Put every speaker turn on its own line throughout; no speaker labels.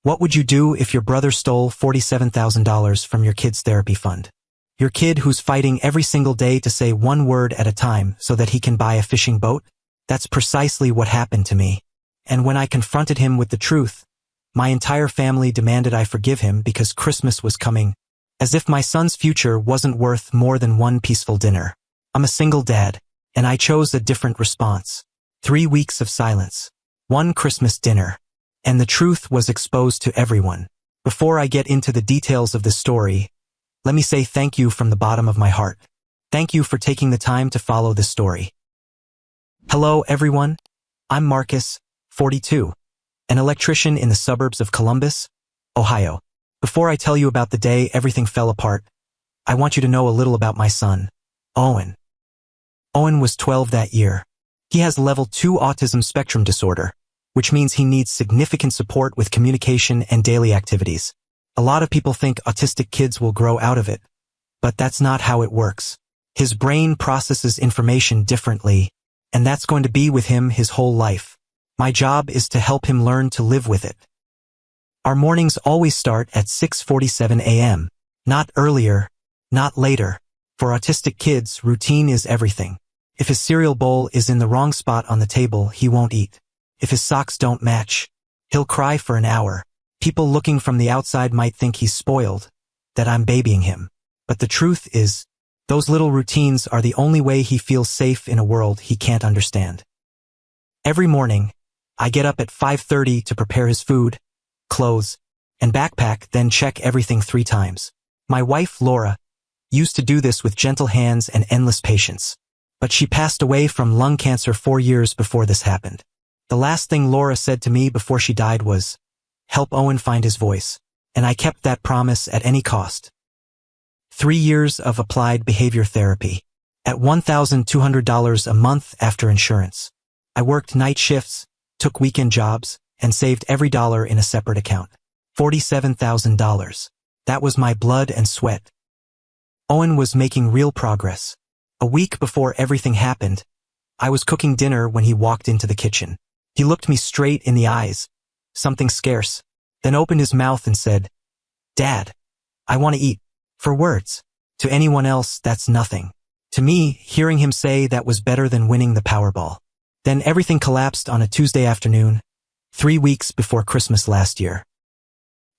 What would you do if your brother stole $47,000 from your kid's therapy fund? Your kid who's fighting every single day to say one word at a time so that he can buy a fishing boat? That's precisely what happened to me. And when I confronted him with the truth, my entire family demanded I forgive him because Christmas was coming, as if my son's future wasn't worth more than one peaceful dinner. I'm a single dad, and I chose a different response. 3 weeks of silence. One Christmas dinner. And the truth was exposed to everyone. Before I get into the details of this story, let me say thank you from the bottom of my heart. Thank you for taking the time to follow this story. Hello everyone, I'm Marcus, 42, an electrician in the suburbs of Columbus, Ohio. Before I tell you about the day everything fell apart, I want you to know a little about my son, Owen. Owen was 12 that year. He has level 2 autism spectrum disorder, which means he needs significant support with communication and daily activities. A lot of people think autistic kids will grow out of it, but that's not how it works. His brain processes information differently, and that's going to be with him his whole life. My job is to help him learn to live with it. Our mornings always start at 6:47 a.m., not earlier, not later. For autistic kids, routine is everything. If his cereal bowl is in the wrong spot on the table, he won't eat. If his socks don't match, he'll cry for an hour. People looking from the outside might think he's spoiled, that I'm babying him. But the truth is, those little routines are the only way he feels safe in a world he can't understand. Every morning, I get up at 5:30 to prepare his food, clothes, and backpack, then check everything 3 times. My wife, Laura, used to do this with gentle hands and endless patience. But she passed away from lung cancer 4 years before this happened. The last thing Laura said to me before she died was, "Help Owen find his voice." And I kept that promise at any cost. 3 years of applied behavior therapy, at $1,200 a month after insurance. I worked night shifts, took weekend jobs, and saved every dollar in a separate account. $47,000. That was my blood and sweat. Owen was making real progress. A week before everything happened, I was cooking dinner when he walked into the kitchen. He looked me straight in the eyes, something scarce, then opened his mouth and said, "Dad, I want to eat." For words. To anyone else, that's nothing. To me, hearing him say that was better than winning the Powerball. Then everything collapsed on a Tuesday afternoon, 3 weeks before Christmas last year.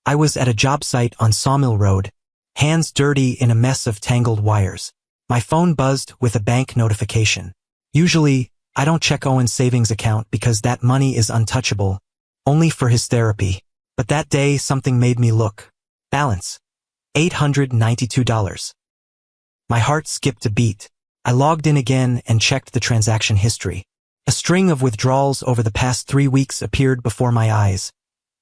I was at a job site on Sawmill Road, hands dirty in a mess of tangled wires. My phone buzzed with a bank notification. Usually, I don't check Owen's savings account because that money is untouchable, only for his therapy. But that day, something made me look. Balance. $892. My heart skipped a beat. I logged in again and checked the transaction history. A string of withdrawals over the past 3 weeks appeared before my eyes,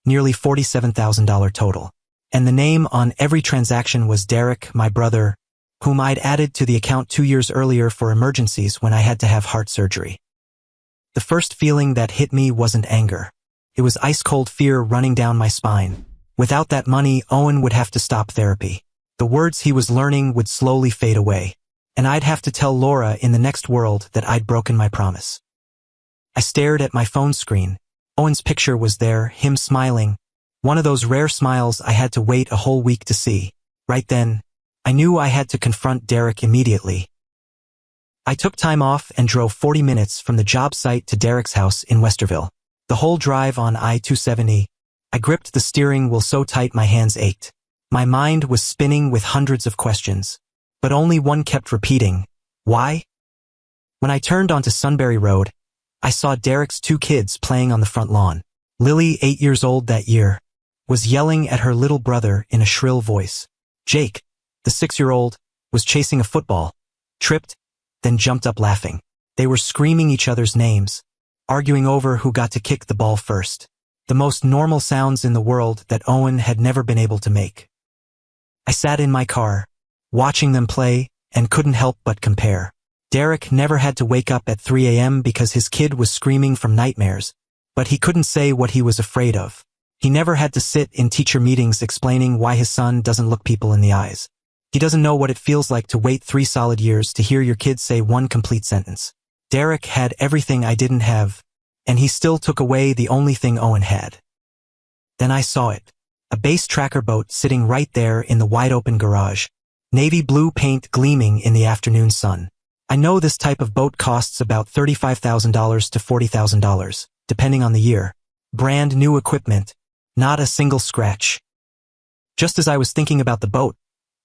nearly $47,000 total. And the name on every transaction was Derek, my brother, whom I'd added to the account 2 years earlier for emergencies when I had to have heart surgery. The first feeling that hit me wasn't anger. It was ice-cold fear running down my spine. Without that money, Owen would have to stop therapy. The words he was learning would slowly fade away, and I'd have to tell Laura in the next world that I'd broken my promise. I stared at my phone screen. Owen's picture was there, him smiling, one of those rare smiles I had to wait a whole week to see. Right then, I knew I had to confront Derek immediately. I took time off and drove 40 minutes from the job site to Derek's house in Westerville. The whole drive on I-270, I gripped the steering wheel so tight my hands ached. My mind was spinning with hundreds of questions, but only one kept repeating, why? When I turned onto Sunbury Road, I saw Derek's 2 kids playing on the front lawn. Lily, 8 years old that year, was yelling at her little brother in a shrill voice. Jake, the 6-year-old, was chasing a football, tripped, then jumped up laughing. They were screaming each other's names, arguing over who got to kick the ball first. The most normal sounds in the world that Owen had never been able to make. I sat in my car, watching them play, and couldn't help but compare. Derek never had to wake up at 3 a.m. because his kid was screaming from nightmares, but he couldn't say what he was afraid of. He never had to sit in teacher meetings explaining why his son doesn't look people in the eyes. He doesn't know what it feels like to wait 3 solid years to hear your kid say one complete sentence. Derek had everything I didn't have, and he still took away the only thing Owen had. Then I saw it. A base tracker boat sitting right there in the wide-open garage. Navy blue paint gleaming in the afternoon sun. I know this type of boat costs about $35,000 to $40,000, depending on the year. Brand new equipment. Not a single scratch. Just as I was thinking about the boat,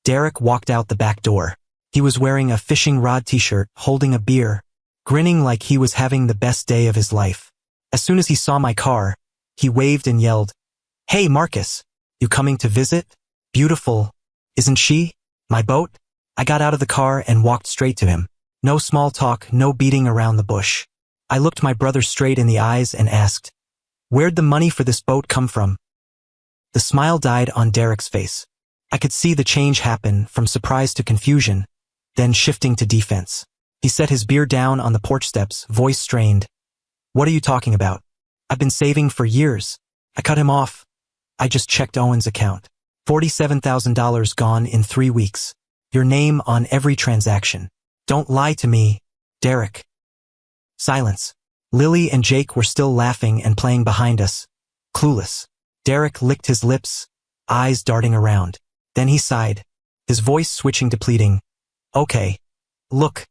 Derek walked out the back door. He was wearing a fishing rod t-shirt, holding a beer, grinning like he was having the best day of his life. As soon as he saw my car, he waved and yelled, "Hey Marcus, you coming to visit? Beautiful, isn't she? My boat?" I got out of the car and walked straight to him. No small talk, no beating around the bush. I looked my brother straight in the eyes and asked, "Where'd the money for this boat come from?" The smile died on Derek's face. I could see the change happen from surprise to confusion, then shifting to defense. He set his beer down on the porch steps, voice strained. "What are you talking about? I've been saving for years." I cut him off. "I just checked Owen's account. $47,000 gone in 3 weeks. Your name on every transaction. Don't lie to me, Derek." Silence. Lily and Jake were still laughing and playing behind us, clueless. Derek licked his lips, eyes darting around. Then he sighed, his voice switching to pleading. "Okay. Look,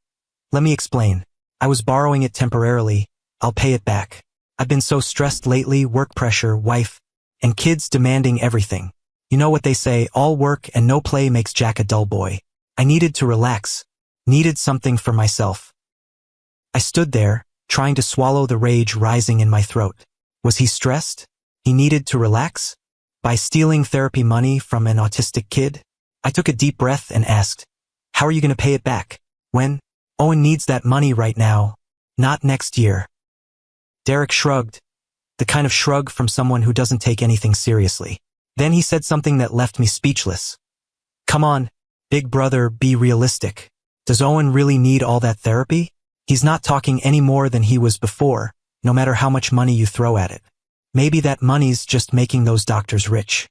let me explain. I was borrowing it temporarily. I'll pay it back. I've been so stressed lately, work pressure, wife, and kids demanding everything. You know what they say, all work and no play makes Jack a dull boy. I needed to relax, needed something for myself." I stood there, trying to swallow the rage rising in my throat. Was he stressed? He needed to relax? By stealing therapy money from an autistic kid? I took a deep breath and asked, "How are you going to pay it back? When? Owen needs that money right now, not next year." Derek shrugged, the kind of shrug from someone who doesn't take anything seriously. Then he said something that left me speechless. "Come on, big brother, be realistic. Does Owen really need all that therapy? He's not talking any more than he was before, no matter how much money you throw at it. Maybe that money's just making those doctors rich."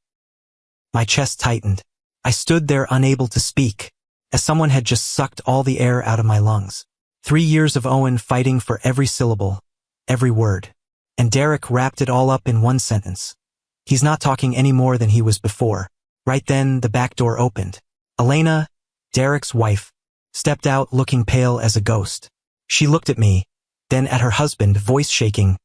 My chest tightened. I stood there unable to speak, as someone had just sucked all the air out of my lungs. 3 years of Owen fighting for every syllable, every word. And Derek wrapped it all up in one sentence. He's not talking any more than he was before. Right then, the back door opened. Elena, Derek's wife, stepped out looking pale as a ghost. She looked at me, then at her husband, voice shaking.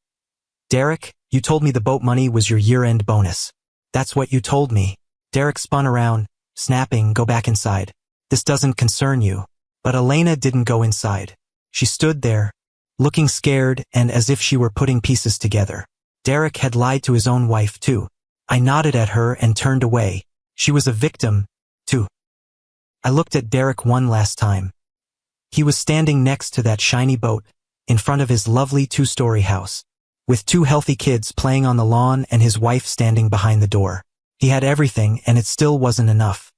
"Derek, you told me the boat money was your year-end bonus. That's what you told me." Derek spun around, snapping, "Go back inside. This doesn't concern you." But Elena didn't go inside. She stood there, looking scared and as if she were putting pieces together. Derek had lied to his own wife, too. I nodded at her and turned away. She was a victim, too. I looked at Derek one last time. He was standing next to that shiny boat, in front of his lovely 2-story house, with 2 healthy kids playing on the lawn and his wife standing behind the door. He had everything, and it still wasn't enough.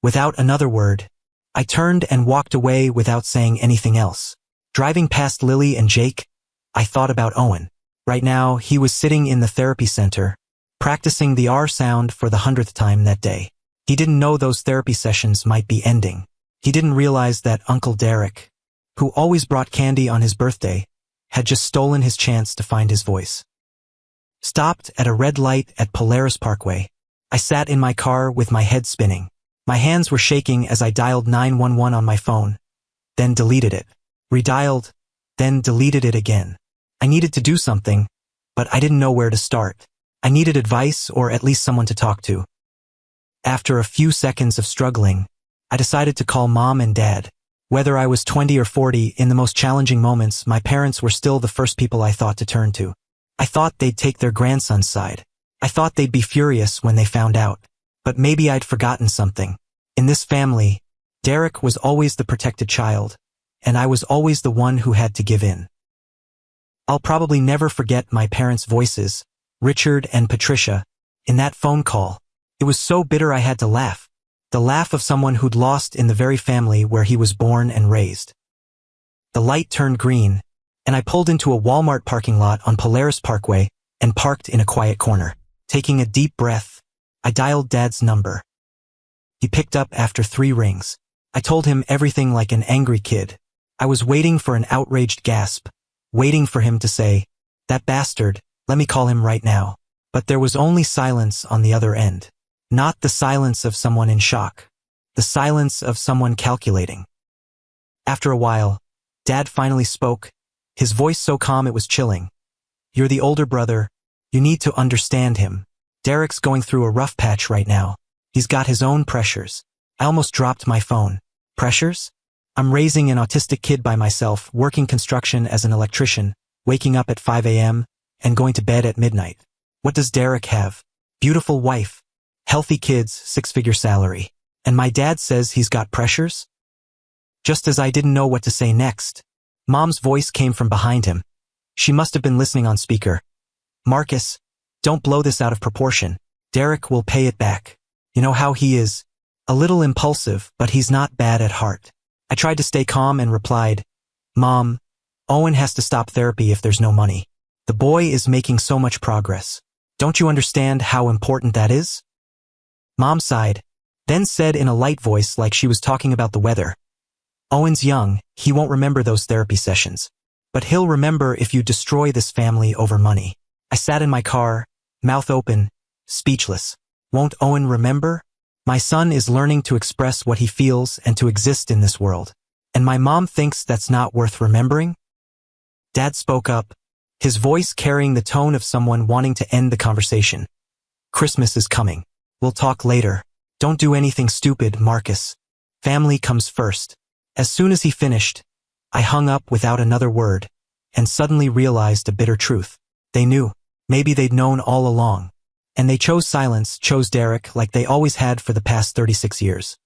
Without another word, I turned and walked away without saying anything else. Driving past Lily and Jake, I thought about Owen. Right now, he was sitting in the therapy center, practicing the R sound for the 100th time that day. He didn't know those therapy sessions might be ending. He didn't realize that Uncle Derek, who always brought candy on his birthday, had just stolen his chance to find his voice. Stopped at a red light at Polaris Parkway. I sat in my car with my head spinning. My hands were shaking as I dialed 911 on my phone, then deleted it. Redialed, then deleted it again. I needed to do something, but I didn't know where to start. I needed advice or at least someone to talk to. After a few seconds of struggling, I decided to call Mom and Dad. Whether I was 20 or 40, in the most challenging moments, my parents were still the first people I thought to turn to. I thought they'd take their grandson's side. I thought they'd be furious when they found out. But maybe I'd forgotten something. In this family, Derek was always the protected child, and I was always the one who had to give in. I'll probably never forget my parents' voices, Richard and Patricia, in that phone call. It was so bitter I had to laugh. The laugh of someone who'd lost in the very family where he was born and raised. The light turned green, and I pulled into a Walmart parking lot on Polaris Parkway and parked in a quiet corner. Taking a deep breath, I dialed Dad's number. He picked up after 3 rings. I told him everything like an angry kid. I was waiting for an outraged gasp, waiting for him to say, "That bastard, let me call him right now." But there was only silence on the other end. Not the silence of someone in shock. The silence of someone calculating. After a while, Dad finally spoke, his voice so calm it was chilling. "You're the older brother. You need to understand him. Derek's going through a rough patch right now. He's got his own pressures." I almost dropped my phone. Pressures? I'm raising an autistic kid by myself, working construction as an electrician, waking up at 5 a.m., and going to bed at midnight. What does Derek have? Beautiful wife, healthy kids, 6-figure salary. And my dad says he's got pressures? Just as I didn't know what to say next, Mom's voice came from behind him. She must have been listening on speaker. "Marcus, don't blow this out of proportion. Derek will pay it back. You know how he is. A little impulsive, but he's not bad at heart." I tried to stay calm and replied, "Mom, Owen has to stop therapy if there's no money. The boy is making so much progress. Don't you understand how important that is?" Mom sighed, then said in a light voice like she was talking about the weather, "Owen's young, he won't remember those therapy sessions. But he'll remember if you destroy this family over money." I sat in my car, mouth open, speechless. Won't Owen remember? My son is learning to express what he feels and to exist in this world. And my mom thinks that's not worth remembering? Dad spoke up, his voice carrying the tone of someone wanting to end the conversation. "Christmas is coming. We'll talk later. Don't do anything stupid, Marcus. Family comes first." As soon as he finished, I hung up without another word, and suddenly realized a bitter truth. They knew. Maybe they'd known all along. And they chose silence, chose Derek like they always had for the past 36 years.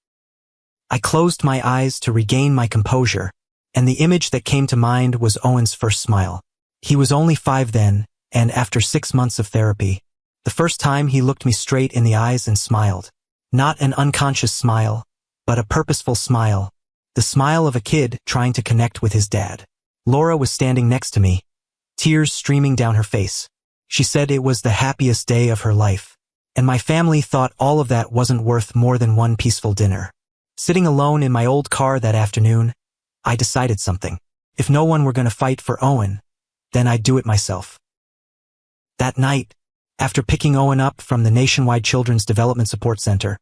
I closed my eyes to regain my composure, and the image that came to mind was Owen's first smile. He was only 5 then, and after 6 months of therapy, the first time he looked me straight in the eyes and smiled. Not an unconscious smile, but a purposeful smile. The smile of a kid trying to connect with his dad. Laura was standing next to me, tears streaming down her face. She said it was the happiest day of her life, and my family thought all of that wasn't worth more than one peaceful dinner. Sitting alone in my old car that afternoon, I decided something. If no one were going to fight for Owen, then I'd do it myself. That night, after picking Owen up from the Nationwide Children's Development Support Center,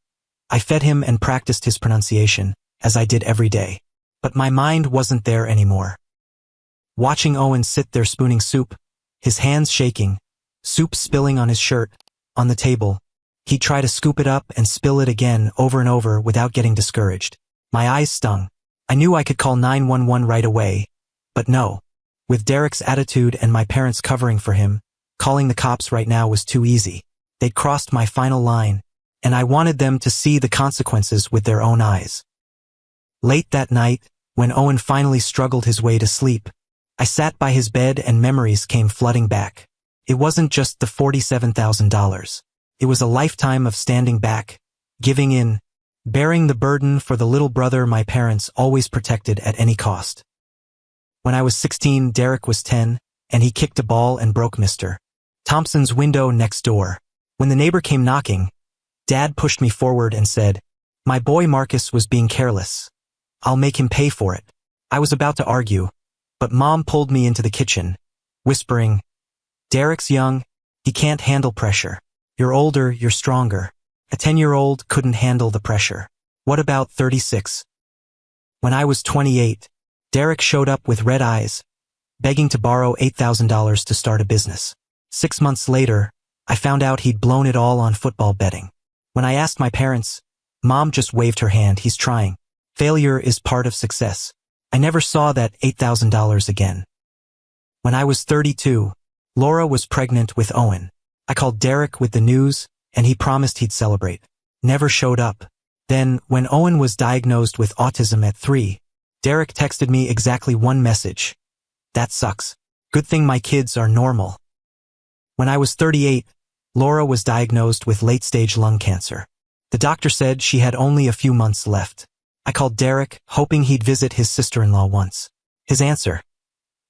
I fed him and practiced his pronunciation, as I did every day. But my mind wasn't there anymore. Watching Owen sit there spooning soup, his hands shaking, soup spilling on his shirt, on the table, he'd try to scoop it up and spill it again over and over without getting discouraged. My eyes stung. I knew I could call 911 right away, but no. With Derek's attitude and my parents covering for him, calling the cops right now was too easy. They'd crossed my final line, and I wanted them to see the consequences with their own eyes. Late that night, when Owen finally struggled his way to sleep, I sat by his bed and memories came flooding back. It wasn't just the $47,000. It was a lifetime of standing back, giving in, bearing the burden for the little brother my parents always protected at any cost. When I was 16, Derek was 10, and he kicked a ball and broke Mr. Thompson's window next door. When the neighbor came knocking, Dad pushed me forward and said, "My boy Marcus was being careless. I'll make him pay for it." I was about to argue, but Mom pulled me into the kitchen, whispering, "Derek's young, he can't handle pressure. You're older, you're stronger. A 10-year-old couldn't handle the pressure. What about 36? When I was 28, Derek showed up with red eyes, begging to borrow $8,000 to start a business. 6 months later, I found out he'd blown it all on football betting. When I asked my parents, Mom just waved her hand. "He's trying. Failure is part of success." I never saw that $8,000 again. When I was 32, Laura was pregnant with Owen. I called Derek with the news, and he promised he'd celebrate. Never showed up. Then, when Owen was diagnosed with autism at 3, Derek texted me exactly one message. "That sucks. Good thing my kids are normal." When I was 38, Laura was diagnosed with late-stage lung cancer. The doctor said she had only a few months left. I called Derek, hoping he'd visit his sister-in-law once. His answer: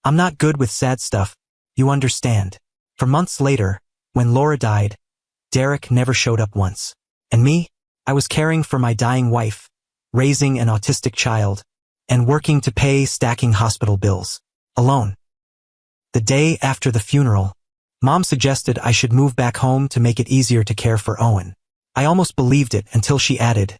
"I'm not good with sad stuff. You understand." For months later, when Laura died, Derek never showed up once. And me? I was caring for my dying wife, raising an autistic child, and working to pay stacking hospital bills. Alone. The day after the funeral, Mom suggested I should move back home to make it easier to care for Owen. I almost believed it until she added,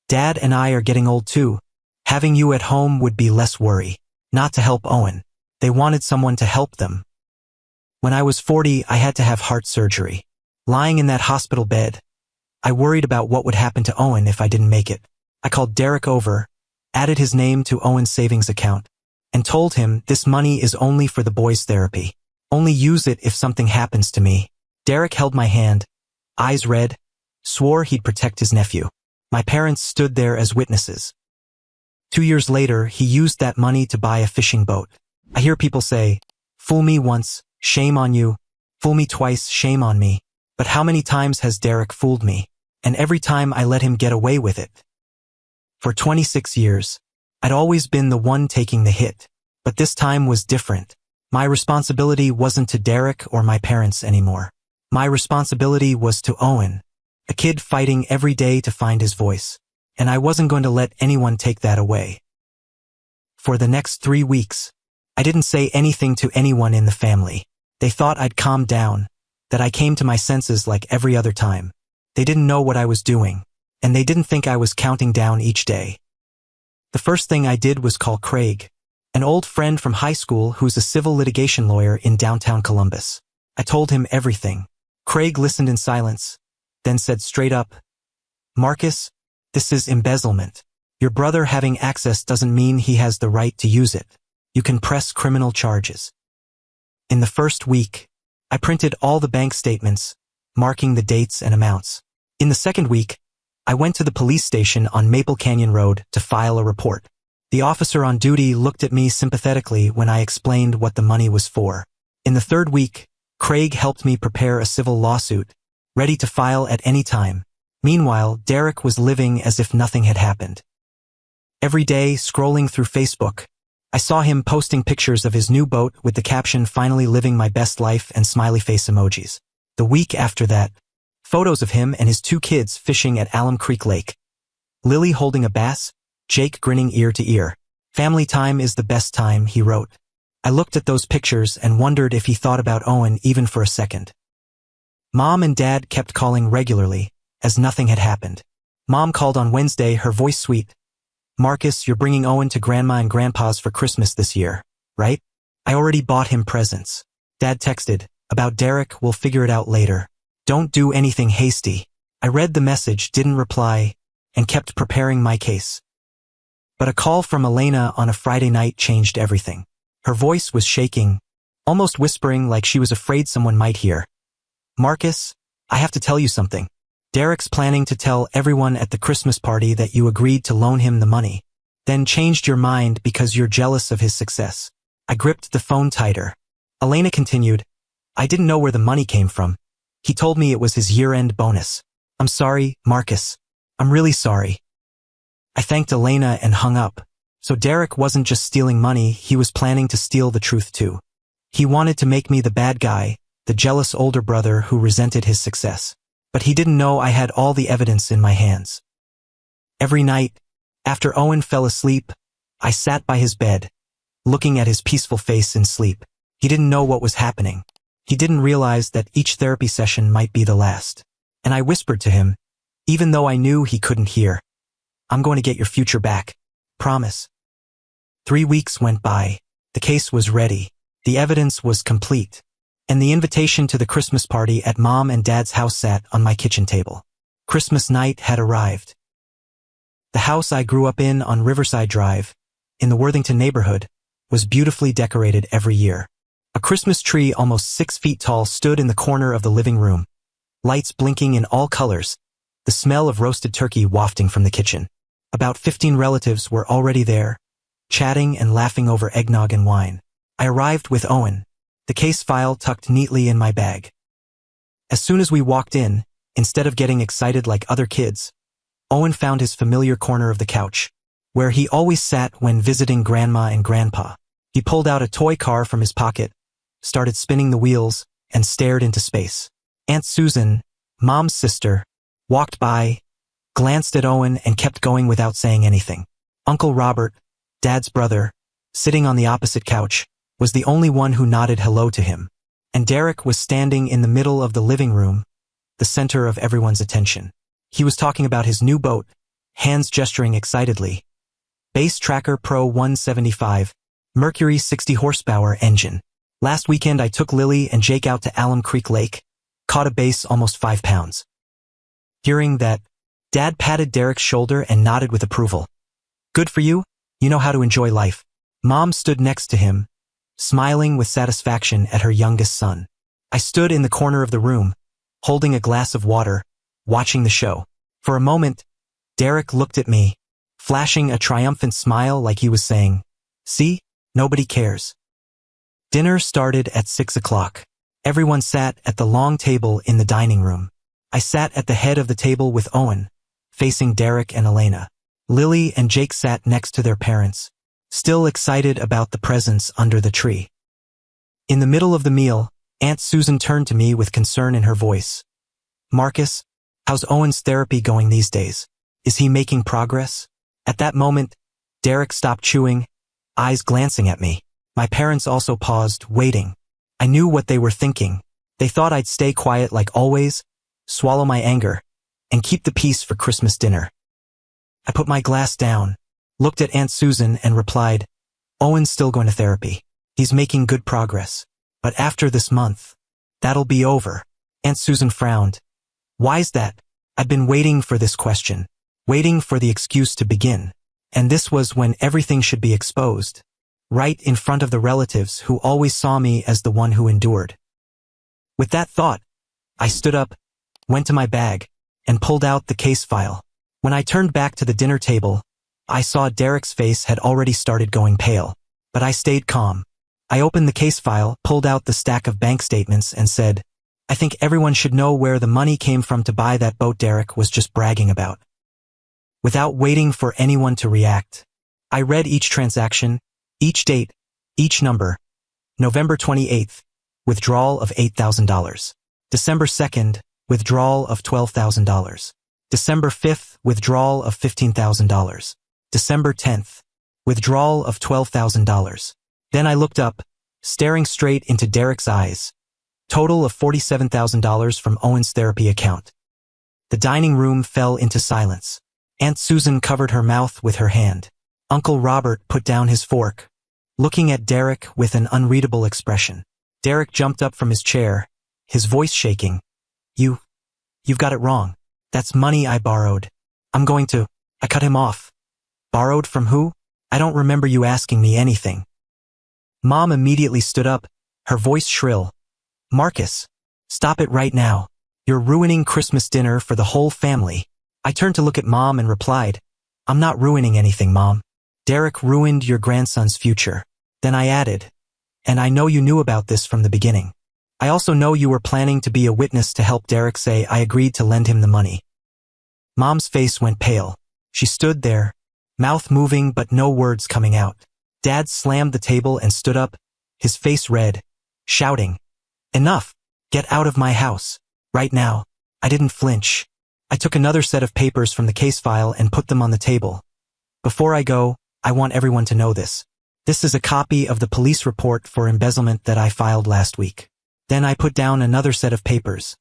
"Dad and I are getting old too. Having you at home would be less worry." Not to help Owen. They wanted someone to help them. When I was 40, I had to have heart surgery. Lying in that hospital bed, I worried about what would happen to Owen if I didn't make it. I called Derek over, added his name to Owen's savings account, and told him this money is only for the boys' therapy. Only use it if something happens to me. Derek held my hand, eyes red, swore he'd protect his nephew. My parents stood there as witnesses. 2 years later, he used that money to buy a fishing boat. I hear people say, "Fool me once, shame on you. Fool me twice, shame on me." But how many times has Derek fooled me? And every time I let him get away with it. For 26 years, I'd always been the one taking the hit. But this time was different. My responsibility wasn't to Derek or my parents anymore. My responsibility was to Owen, a kid fighting every day to find his voice. And I wasn't going to let anyone take that away. For the next 3 weeks, I didn't say anything to anyone in the family. They thought I'd calmed down, that I came to my senses like every other time. They didn't know what I was doing, and they didn't think I was counting down each day. The first thing I did was call Craig, an old friend from high school who's a civil litigation lawyer in downtown Columbus. I told him everything. Craig listened in silence, then said straight up, "Marcus, this is embezzlement. Your brother having access doesn't mean he has the right to use it. You can press criminal charges." In the first week, I printed all the bank statements, marking the dates and amounts. In the second week, I went to the police station on Maple Canyon Road to file a report. The officer on duty looked at me sympathetically when I explained what the money was for. In the third week, Craig helped me prepare a civil lawsuit, ready to file at any time. Meanwhile, Derek was living as if nothing had happened. Every day, scrolling through Facebook, I saw him posting pictures of his new boat with the caption, "Finally living my best life," and smiley face emojis. The week after that, photos of him and his 2 kids fishing at Alum Creek Lake. Lily holding a bass, Jake grinning ear to ear. "Family time is the best time," he wrote. I looked at those pictures and wondered if he thought about Owen even for a second. Mom and Dad kept calling regularly, as nothing had happened. Mom called on Wednesday, her voice sweet. "Marcus, you're bringing Owen to Grandma and Grandpa's for Christmas this year, right? I already bought him presents." Dad texted, "About Derek, we'll figure it out later. Don't do anything hasty." I read the message, didn't reply, and kept preparing my case. But a call from Elena on a Friday night changed everything. Her voice was shaking, almost whispering like she was afraid someone might hear. "Marcus, I have to tell you something. Derek's planning to tell everyone at the Christmas party that you agreed to loan him the money, then changed your mind because you're jealous of his success." I gripped the phone tighter. Elena continued, "I didn't know where the money came from. He told me it was his year-end bonus. I'm sorry, Marcus. I'm really sorry." I thanked Elena and hung up. So Derek wasn't just stealing money, he was planning to steal the truth too. He wanted to make me the bad guy, the jealous older brother who resented his success. But he didn't know I had all the evidence in my hands. Every night, after Owen fell asleep, I sat by his bed, looking at his peaceful face in sleep. He didn't know what was happening. He didn't realize that each therapy session might be the last. And I whispered to him, even though I knew he couldn't hear, "I'm going to get your future back. Promise." 3 weeks went by. The case was ready. The evidence was complete. And the invitation to the Christmas party at Mom and Dad's house sat on my kitchen table. Christmas night had arrived. The house I grew up in on Riverside Drive, in the Worthington neighborhood, was beautifully decorated every year. A Christmas tree almost 6 feet tall stood in the corner of the living room, lights blinking in all colors, the smell of roasted turkey wafting from the kitchen. About 15 relatives were already there, chatting and laughing over eggnog and wine. I arrived with Owen, the case file tucked neatly in my bag. As soon as we walked in, instead of getting excited like other kids, Owen found his familiar corner of the couch, where he always sat when visiting Grandma and Grandpa. He pulled out a toy car from his pocket, started spinning the wheels, and stared into space. Aunt Susan, Mom's sister, walked by, glanced at Owen, and kept going without saying anything. Uncle Robert, Dad's brother, sitting on the opposite couch, was the only one who nodded hello to him. and Derek was standing in the middle of the living room, the center of everyone's attention. He was talking about his new boat, hands gesturing excitedly. Base Tracker Pro 175, Mercury 60 horsepower engine. Last weekend I took Lily and Jake out to Alum Creek Lake, caught a bass almost 5 pounds. Hearing that, Dad patted Derek's shoulder and nodded with approval. Good for you, you know how to enjoy life. Mom stood next to him, smiling with satisfaction at her youngest son. I stood in the corner of the room, holding a glass of water, watching the show. For a moment, Derek looked at me, flashing a triumphant smile like he was saying, "See, nobody cares." Dinner started at 6 o'clock. Everyone sat at the long table in the dining room. I sat at the head of the table with Owen, facing Derek and Elena. Lily and Jake sat next to their parents, still excited about the presents under the tree. In the middle of the meal, Aunt Susan turned to me with concern in her voice. "Marcus, how's Owen's therapy going these days? Is he making progress?" At that moment, Derek stopped chewing, eyes glancing at me. My parents also paused, waiting. I knew what they were thinking. They thought I'd stay quiet like always, swallow my anger, and keep the peace for Christmas dinner. I put my glass down, looked at Aunt Susan and replied, "Owen's still going to therapy. He's making good progress. But after this month, that'll be over." Aunt Susan frowned. "Why's that?" I'd been waiting for this question, waiting for the excuse to begin. And this was when everything should be exposed, right in front of the relatives who always saw me as the one who endured. With that thought, I stood up, went to my bag, and pulled out the case file. When I turned back to the dinner table, I saw Derek's face had already started going pale, but I stayed calm. I opened the case file, pulled out the stack of bank statements and said, "I think everyone should know where the money came from to buy that boat Derek was just bragging about." Without waiting for anyone to react, I read each transaction, each date, each number. November 28th, withdrawal of $8,000. December 2nd, withdrawal of $12,000. December 5th, withdrawal of $15,000. December 10th, withdrawal of $12,000. Then I looked up, staring straight into Derek's eyes. Total of $47,000 from Owen's therapy account. The dining room fell into silence. Aunt Susan covered her mouth with her hand. Uncle Robert put down his fork, looking at Derek with an unreadable expression. Derek jumped up from his chair, his voice shaking. You've got it wrong. That's money I borrowed. I cut him off. Borrowed from who? I don't remember you asking me anything. Mom immediately stood up, her voice shrill. "Marcus, stop it right now. You're ruining Christmas dinner for the whole family." I turned to look at Mom and replied, "I'm not ruining anything, Mom. Derek ruined your grandson's future." Then I added, "And I know you knew about this from the beginning. I also know you were planning to be a witness to help Derek say I agreed to lend him the money." Mom's face went pale. She stood there, mouth moving but no words coming out. Dad slammed the table and stood up, his face red, shouting, "Enough! Get out of my house. Right now." I didn't flinch. I took another set of papers from the case file and put them on the table. "Before I go, I want everyone to know this. This is a copy of the police report for embezzlement that I filed last week." Then I put down another set of papers.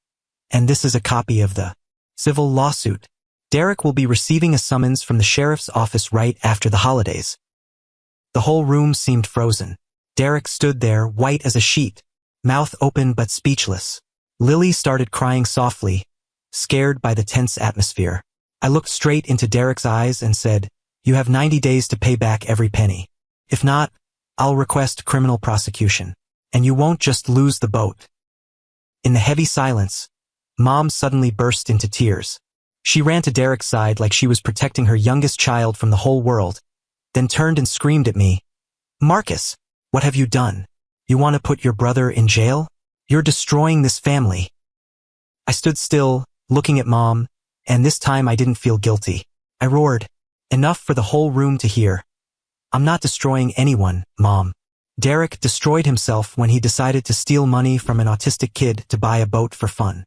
"And this is a copy of the civil lawsuit. Derek will be receiving a summons from the sheriff's office right after the holidays." The whole room seemed frozen. Derek stood there, white as a sheet, mouth open but speechless. Lily started crying softly, scared by the tense atmosphere. I looked straight into Derek's eyes and said, "You have 90 days to pay back every penny. If not, I'll request criminal prosecution. And you won't just lose the boat." In the heavy silence, Mom suddenly burst into tears. She ran to Derek's side like she was protecting her youngest child from the whole world, then turned and screamed at me, "Marcus, what have you done? You want to put your brother in jail? You're destroying this family." I stood still, looking at Mom, and this time I didn't feel guilty. I roared, enough for the whole room to hear. "I'm not destroying anyone, Mom. Derek destroyed himself when he decided to steal money from an autistic kid to buy a boat for fun."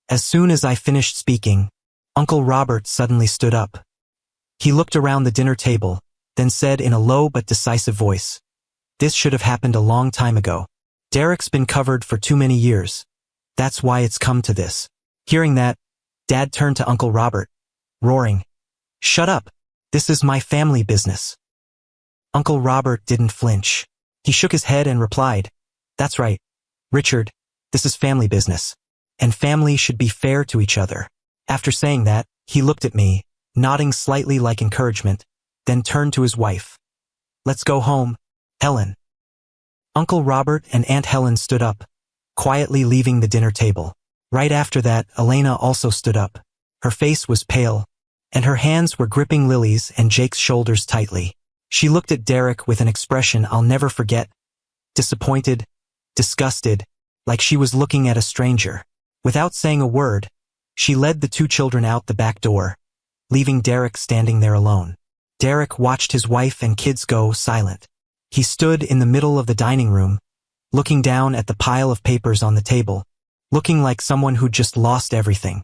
As soon as I finished speaking, Uncle Robert suddenly stood up. He looked around the dinner table, then said in a low but decisive voice, "This should have happened a long time ago. Derek's been covered for too many years. That's why it's come to this. Hearing that, Dad turned to Uncle Robert, roaring, "Shut up! This is my family business." Uncle Robert didn't flinch. He shook his head and replied, "That's right, Richard, this is family business. And family should be fair to each other." After saying that, he looked at me, nodding slightly like encouragement, then turned to his wife. "Let's go home, Helen." Uncle Robert and Aunt Helen stood up, quietly leaving the dinner table. Right after that, Elena also stood up. Her face was pale, and her hands were gripping Lily's and Jake's shoulders tightly. She looked at Derek with an expression I'll never forget, disappointed, disgusted, like she was looking at a stranger. Without saying a word, she led the two children out the back door, leaving Derek standing there alone. Derek watched his wife and kids go silent. He stood in the middle of the dining room, looking down at the pile of papers on the table, looking like someone who'd just lost everything.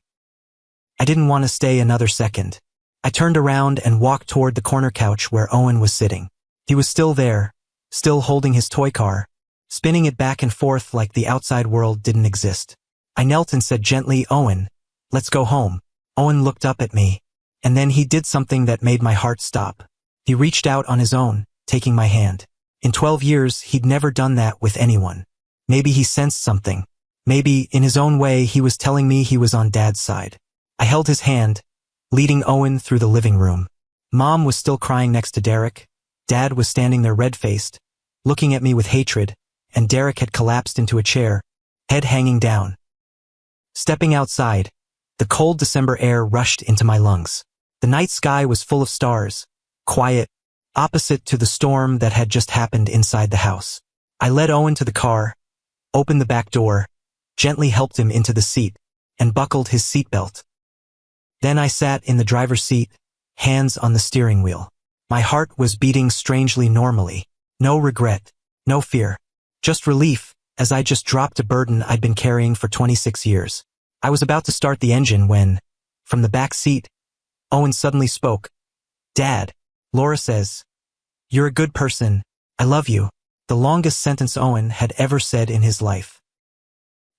I didn't want to stay another second. I turned around and walked toward the corner couch where Owen was sitting. He was still there, still holding his toy car, spinning it back and forth like the outside world didn't exist. I knelt and said gently, "Owen, let's go home." Owen looked up at me, and then he did something that made my heart stop. He reached out on his own, taking my hand. In 12 years, he'd never done that with anyone. Maybe he sensed something. Maybe, in his own way, he was telling me he was on Dad's side. I held his hand, leading Owen through the living room. Mom was still crying next to Derek. Dad was standing there red-faced, looking at me with hatred, and Derek had collapsed into a chair, head hanging down. Stepping outside, the cold December air rushed into my lungs. The night sky was full of stars, quiet, opposite to the storm that had just happened inside the house. I led Owen to the car, opened the back door, gently helped him into the seat, and buckled his seatbelt. Then I sat in the driver's seat, hands on the steering wheel. My heart was beating strangely normally. No regret, no fear, just relief, as I just dropped a burden I'd been carrying for 26 years. I was about to start the engine when, from the back seat, Owen suddenly spoke. "Dad, Laura says, you're a good person, I love you," the longest sentence Owen had ever said in his life.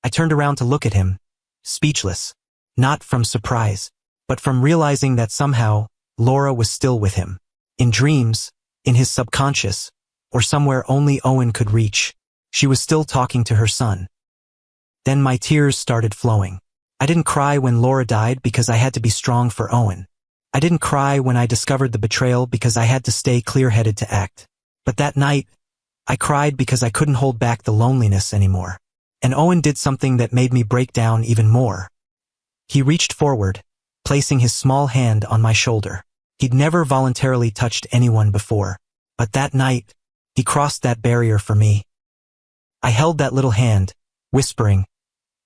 I turned around to look at him, speechless, not from surprise, but from realizing that somehow, Laura was still with him. In dreams, in his subconscious, or somewhere only Owen could reach, she was still talking to her son. Then my tears started flowing. I didn't cry when Laura died because I had to be strong for Owen. I didn't cry when I discovered the betrayal because I had to stay clear-headed to act. But that night, I cried because I couldn't hold back the loneliness anymore. And Owen did something that made me break down even more. He reached forward, placing his small hand on my shoulder. He'd never voluntarily touched anyone before, but that night, he crossed that barrier for me. I held that little hand, whispering,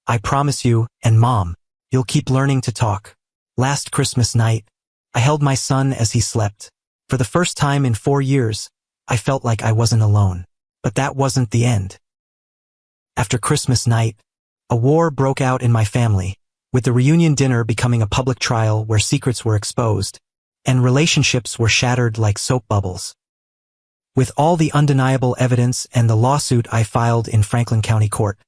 "I promise you, and Mom, you'll keep learning to talk." Last Christmas night, I held my son as he slept. For the first time in 4 years, I felt like I wasn't alone. But that wasn't the end. After Christmas night, a war broke out in my family, with the reunion dinner becoming a public trial where secrets were exposed, and relationships were shattered like soap bubbles. With all the undeniable evidence and the lawsuit I filed in Franklin County Court,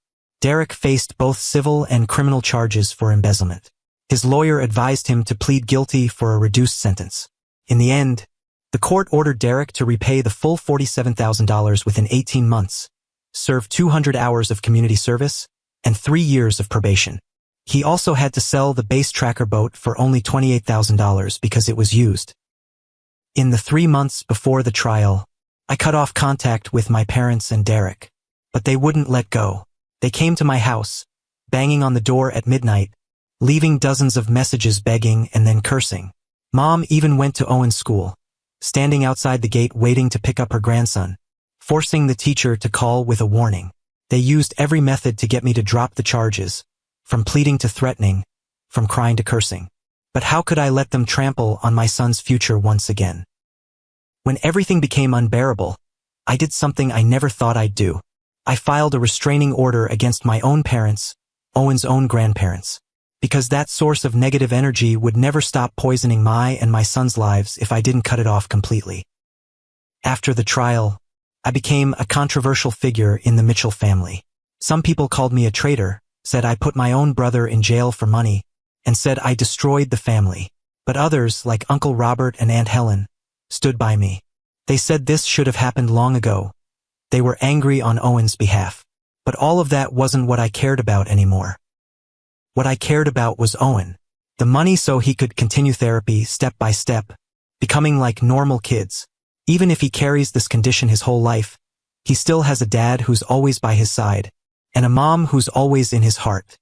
Derek faced both civil and criminal charges for embezzlement. His lawyer advised him to plead guilty for a reduced sentence. In the end, the court ordered Derek to repay the full $47,000 within 18 months, serve 200 hours of community service, and 3 years of probation. He also had to sell the base tracker boat for only $28,000 because it was used. In the 3 months before the trial, I cut off contact with my parents and Derek, but they wouldn't let go. They came to my house, banging on the door at midnight, leaving dozens of messages begging and then cursing. Mom even went to Owen's school, standing outside the gate waiting to pick up her grandson, forcing the teacher to call with a warning. They used every method to get me to drop the charges, from pleading to threatening, from crying to cursing. But how could I let them trample on my son's future once again? When everything became unbearable, I did something I never thought I'd do. I filed a restraining order against my own parents, Owen's own grandparents, because that source of negative energy would never stop poisoning my and my son's lives if I didn't cut it off completely. After the trial, I became a controversial figure in the Mitchell family. Some people called me a traitor, said I put my own brother in jail for money, and said I destroyed the family. But others, like Uncle Robert and Aunt Helen, stood by me. They said this should have happened long ago. They were angry on Owen's behalf. But all of that wasn't what I cared about anymore. What I cared about was Owen. The money so he could continue therapy step by step, becoming like normal kids. Even if he carries this condition his whole life, he still has a dad who's always by his side, and a mom who's always in his heart.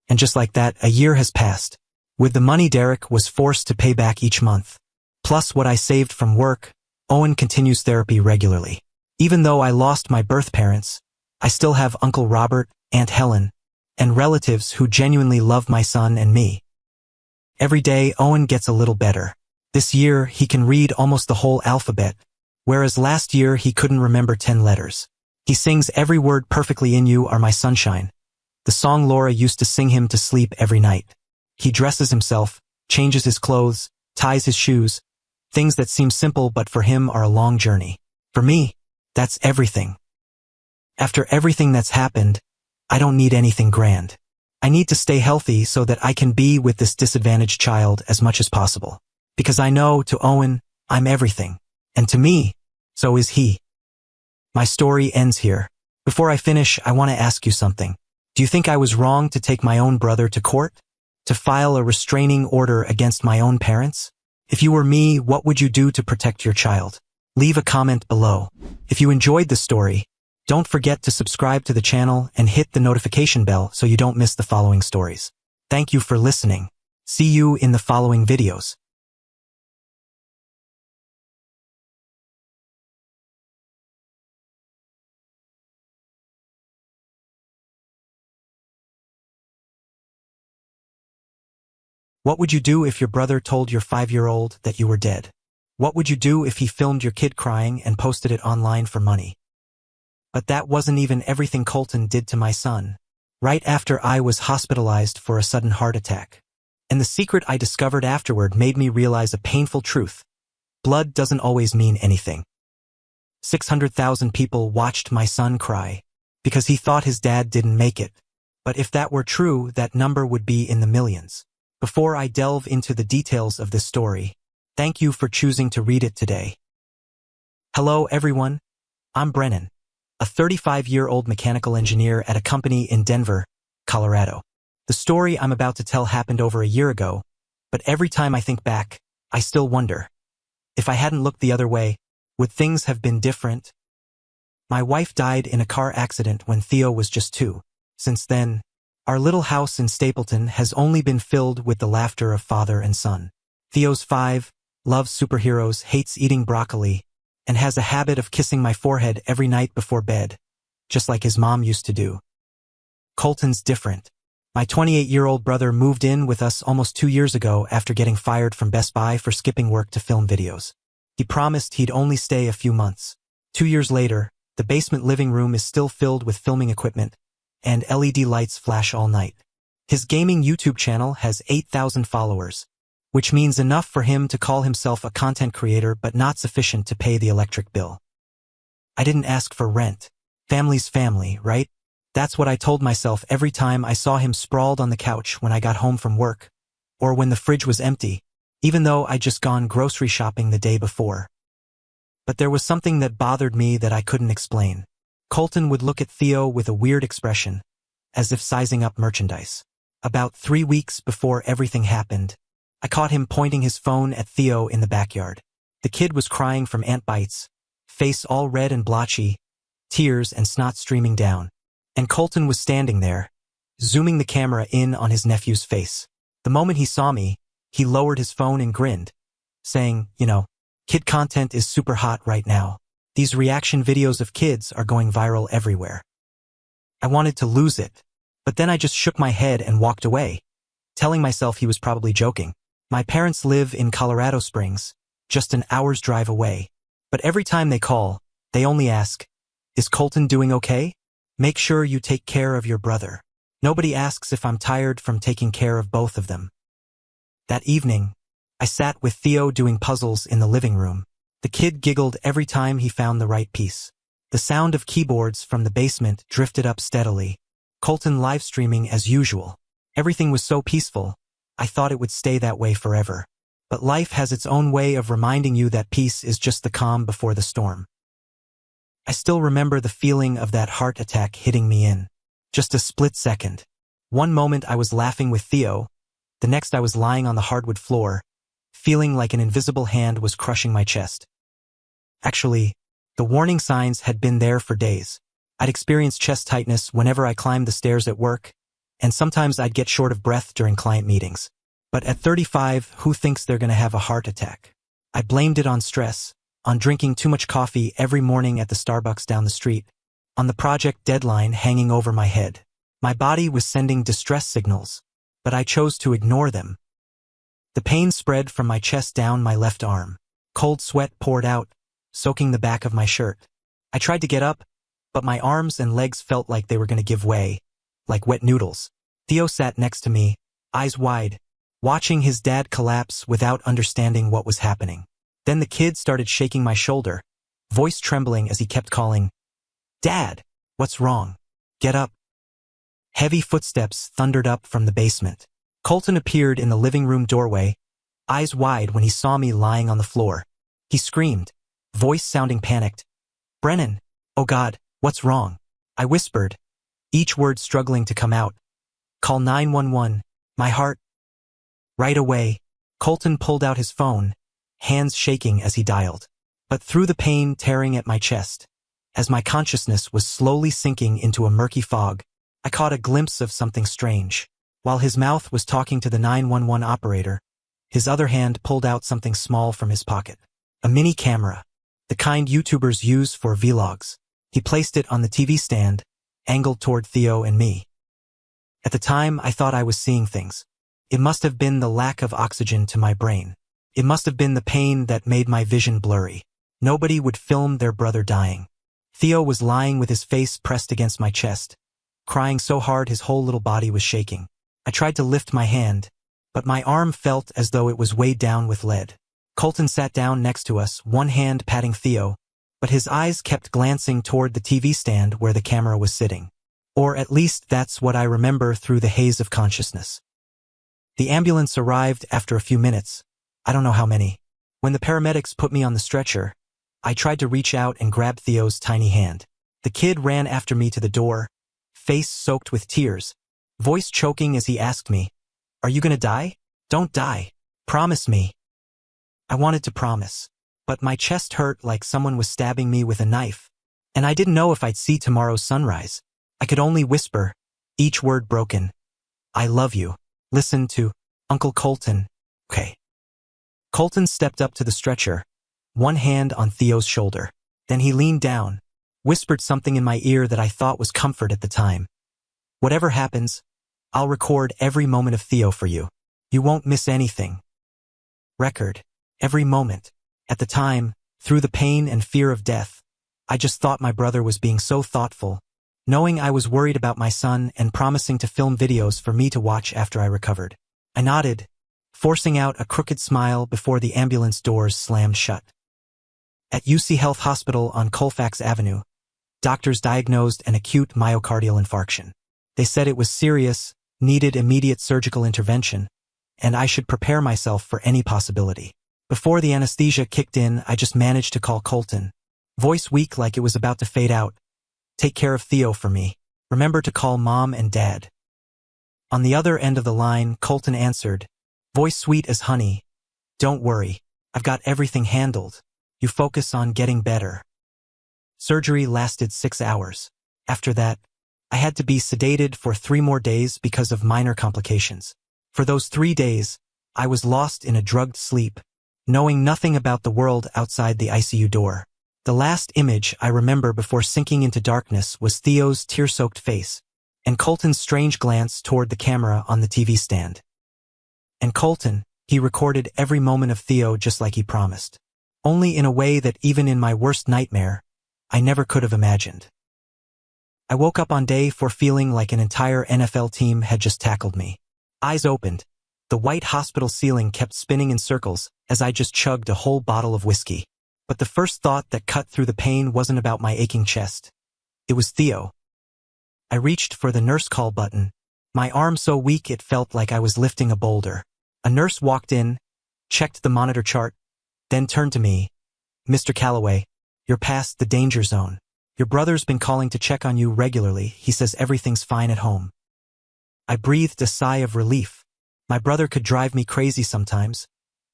And just like that, a year has passed. With the money Derek was forced to pay back each month, plus what I saved from work, Owen continues therapy regularly. Even though I lost my birth parents, I still have Uncle Robert, Aunt Helen, and relatives who genuinely love my son and me. Every day, Owen gets a little better. This year, he can read almost the whole alphabet, whereas last year he couldn't remember 10 letters. He sings every word perfectly. In You Are My Sunshine, the song Laura used to sing him to sleep every night. He dresses himself, changes his clothes, ties his shoes, things that seem simple but for him are a long journey. For me, that's everything. After everything that's happened, I don't need anything grand. I need to stay healthy so that I can be with this disadvantaged child as much as possible. Because I know, to Owen, I'm everything. And to me, so is he. My story ends here. Before I finish, I want to ask you something. Do you think I was wrong to take my own brother to court? To file a restraining order against my own parents? If you were me, what would you do to protect your child? Leave a comment below. If you enjoyed the story, don't forget to subscribe to the channel and hit the notification bell so you don't miss the following stories. Thank you for listening. See you in the following videos. What would you do if your brother told your 5-year-old that you were dead? What would you do if he filmed your kid crying and posted it online for money? But that wasn't even everything Colton did to my son. Right after I was hospitalized for a sudden heart attack. And the secret I discovered afterward made me realize a painful truth. Blood doesn't always mean anything. 600,000 people watched my son cry because he thought his dad didn't make it. But if that were true, that number would be in the millions. Before I delve into the details of this story, thank you for choosing to read it today. Hello everyone, I'm Brennan, a 35-year-old mechanical engineer at a company in Denver, Colorado. The story I'm about to tell happened over a year ago, but every time I think back, I still wonder. If I hadn't looked the other way, would things have been different? My wife died in a car accident when Theo was just 2. Since then, our little house in Stapleton has only been filled with the laughter of father and son. Theo's 5, loves superheroes, hates eating broccoli, and has a habit of kissing my forehead every night before bed, just like his mom used to do. Colton's different. My 28-year-old brother moved in with us almost 2 years ago after getting fired from Best Buy for skipping work to film videos. He promised he'd only stay a few months. 2 years later, the basement living room is still filled with filming equipment, and LED lights flash all night. His gaming YouTube channel has 8,000 followers, which means enough for him to call himself a content creator but not sufficient to pay the electric bill. I didn't ask for rent. Family's family, right? That's what I told myself every time I saw him sprawled on the couch when I got home from work, or when the fridge was empty, even though I'd just gone grocery shopping the day before. But there was something that bothered me that I couldn't explain. Colton would look at Theo with a weird expression, as if sizing up merchandise. About 3 weeks before everything happened, I caught him pointing his phone at Theo in the backyard. The kid was crying from ant bites, face all red and blotchy, tears and snot streaming down. And Colton was standing there, zooming the camera in on his nephew's face. The moment he saw me, he lowered his phone and grinned, saying, kid content is super hot right now. These reaction videos of kids are going viral everywhere. I wanted to lose it, but then I just shook my head and walked away, telling myself he was probably joking. My parents live in Colorado Springs, just an hour's drive away. But every time they call, they only ask, "Is Colton doing okay? Make sure you take care of your brother." Nobody asks if I'm tired from taking care of both of them. That evening, I sat with Theo doing puzzles in the living room. The kid giggled every time he found the right piece. The sound of keyboards from the basement drifted up steadily. Colton live streaming as usual. Everything was so peaceful, I thought it would stay that way forever. But life has its own way of reminding you that peace is just the calm before the storm. I still remember the feeling of that heart attack hitting me in. Just a split second. One moment I was laughing with Theo, the next I was lying on the hardwood floor, feeling like an invisible hand was crushing my chest. Actually, the warning signs had been there for days. I'd experience chest tightness whenever I climbed the stairs at work, and sometimes I'd get short of breath during client meetings. But at 35, who thinks they're going to have a heart attack? I blamed it on stress, on drinking too much coffee every morning at the Starbucks down the street, on the project deadline hanging over my head. My body was sending distress signals, but I chose to ignore them. The pain spread from my chest down my left arm. Cold sweat poured out, soaking the back of my shirt. I tried to get up, but my arms and legs felt like they were going to give way, like wet noodles. Theo sat next to me, eyes wide, watching his dad collapse without understanding what was happening. Then the kid started shaking my shoulder, voice trembling as he kept calling, "Dad, what's wrong? Get up." Heavy footsteps thundered up from the basement. Colton appeared in the living room doorway, eyes wide when he saw me lying on the floor. He screamed, voice sounding panicked. "Brennan, oh God, what's wrong?" I whispered, each word struggling to come out. "Call 911, my heart." Right away, Colton pulled out his phone, hands shaking as he dialed. But through the pain tearing at my chest, as my consciousness was slowly sinking into a murky fog, I caught a glimpse of something strange. While his mouth was talking to the 911 operator, his other hand pulled out something small from his pocket. A mini camera, the kind YouTubers use for vlogs. He placed it on the TV stand, angled toward Theo and me. At the time, I thought I was seeing things. It must have been the lack of oxygen to my brain. It must have been the pain that made my vision blurry. Nobody would film their brother dying. Theo was lying with his face pressed against my chest, crying so hard his whole little body was shaking. I tried to lift my hand, but my arm felt as though it was weighed down with lead. Colton sat down next to us, one hand patting Theo, but his eyes kept glancing toward the TV stand where the camera was sitting. Or at least that's what I remember through the haze of consciousness. The ambulance arrived after a few minutes, I don't know how many. When the paramedics put me on the stretcher, I tried to reach out and grab Theo's tiny hand. The kid ran after me to the door, face soaked with tears, voice choking as he asked me, "Are you gonna die? Don't die. Promise me." I wanted to promise, but my chest hurt like someone was stabbing me with a knife, and I didn't know if I'd see tomorrow's sunrise. I could only whisper, each word broken, "I love you. Listen to Uncle Colton, okay?" Colton stepped up to the stretcher, one hand on Theo's shoulder. Then he leaned down, whispered something in my ear that I thought was comfort at the time. "Whatever happens, I'll record every moment of Theo for you. You won't miss anything." Record. Every moment. At the time, through the pain and fear of death, I just thought my brother was being so thoughtful, knowing I was worried about my son and promising to film videos for me to watch after I recovered. I nodded, forcing out a crooked smile before the ambulance doors slammed shut. At UC Health Hospital on Colfax Avenue, doctors diagnosed an acute myocardial infarction. They said it was serious, needed immediate surgical intervention, and I should prepare myself for any possibility. Before the anesthesia kicked in, I just managed to call Colton, voice weak like it was about to fade out. "Take care of Theo for me. Remember to call Mom and Dad." On the other end of the line, Colton answered, voice sweet as honey, "Don't worry, I've got everything handled. You focus on getting better." Surgery lasted 6 hours. After that, I had to be sedated for 3 more days because of minor complications. For those 3 days, I was lost in a drugged sleep, knowing nothing about the world outside the ICU door. The last image I remember before sinking into darkness was Theo's tear-soaked face, and Colton's strange glance toward the camera on the TV stand. And Colton, he recorded every moment of Theo just like he promised, only in a way that even in my worst nightmare, I never could have imagined. I woke up on day 4 feeling like an entire NFL team had just tackled me. Eyes opened. The white hospital ceiling kept spinning in circles as I just chugged a whole bottle of whiskey. But the first thought that cut through the pain wasn't about my aching chest. It was Theo. I reached for the nurse call button, my arm so weak it felt like I was lifting a boulder. A nurse walked in, checked the monitor chart, then turned to me. "Mr. Calloway, you're past the danger zone. Your brother's been calling to check on you regularly. He says everything's fine at home." I breathed a sigh of relief. My brother could drive me crazy sometimes,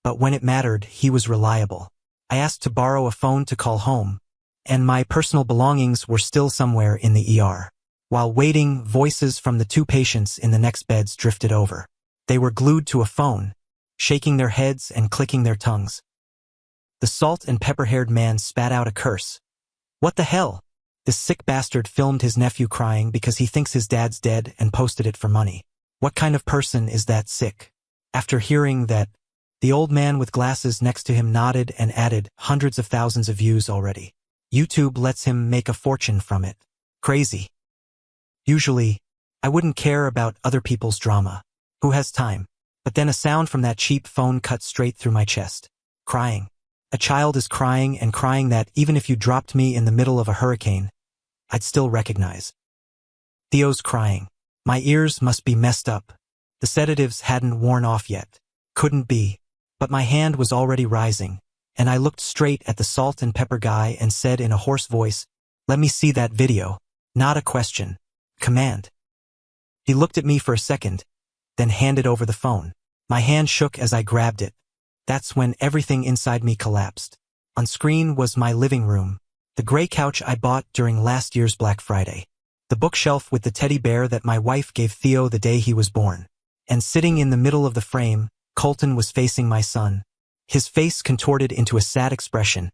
but when it mattered, he was reliable. I asked to borrow a phone to call home, and my personal belongings were still somewhere in the ER. While waiting, voices from the two patients in the next beds drifted over. They were glued to a phone, shaking their heads and clicking their tongues. The salt and pepper-haired man spat out a curse. "What the hell? This sick bastard filmed his nephew crying because he thinks his dad's dead and posted it for money. What kind of person is that sick?" After hearing that, the old man with glasses next to him nodded and added, "Hundreds of thousands of views already. YouTube lets him make a fortune from it. Crazy." Usually, I wouldn't care about other people's drama. Who has time? But then a sound from that cheap phone cut straight through my chest. Crying. A child is crying and crying that even if you dropped me in the middle of a hurricane, I'd still recognize. Theo's crying. My ears must be messed up. The sedatives hadn't worn off yet. Couldn't be. But my hand was already rising, and I looked straight at the salt and pepper guy and said in a hoarse voice, "Let me see that video." Not a question. Command. He looked at me for a second, then handed over the phone. My hand shook as I grabbed it. That's when everything inside me collapsed. On screen was my living room, the gray couch I bought during last year's Black Friday, the bookshelf with the teddy bear that my wife gave Theo the day he was born. And sitting in the middle of the frame, Colton was facing my son, his face contorted into a sad expression,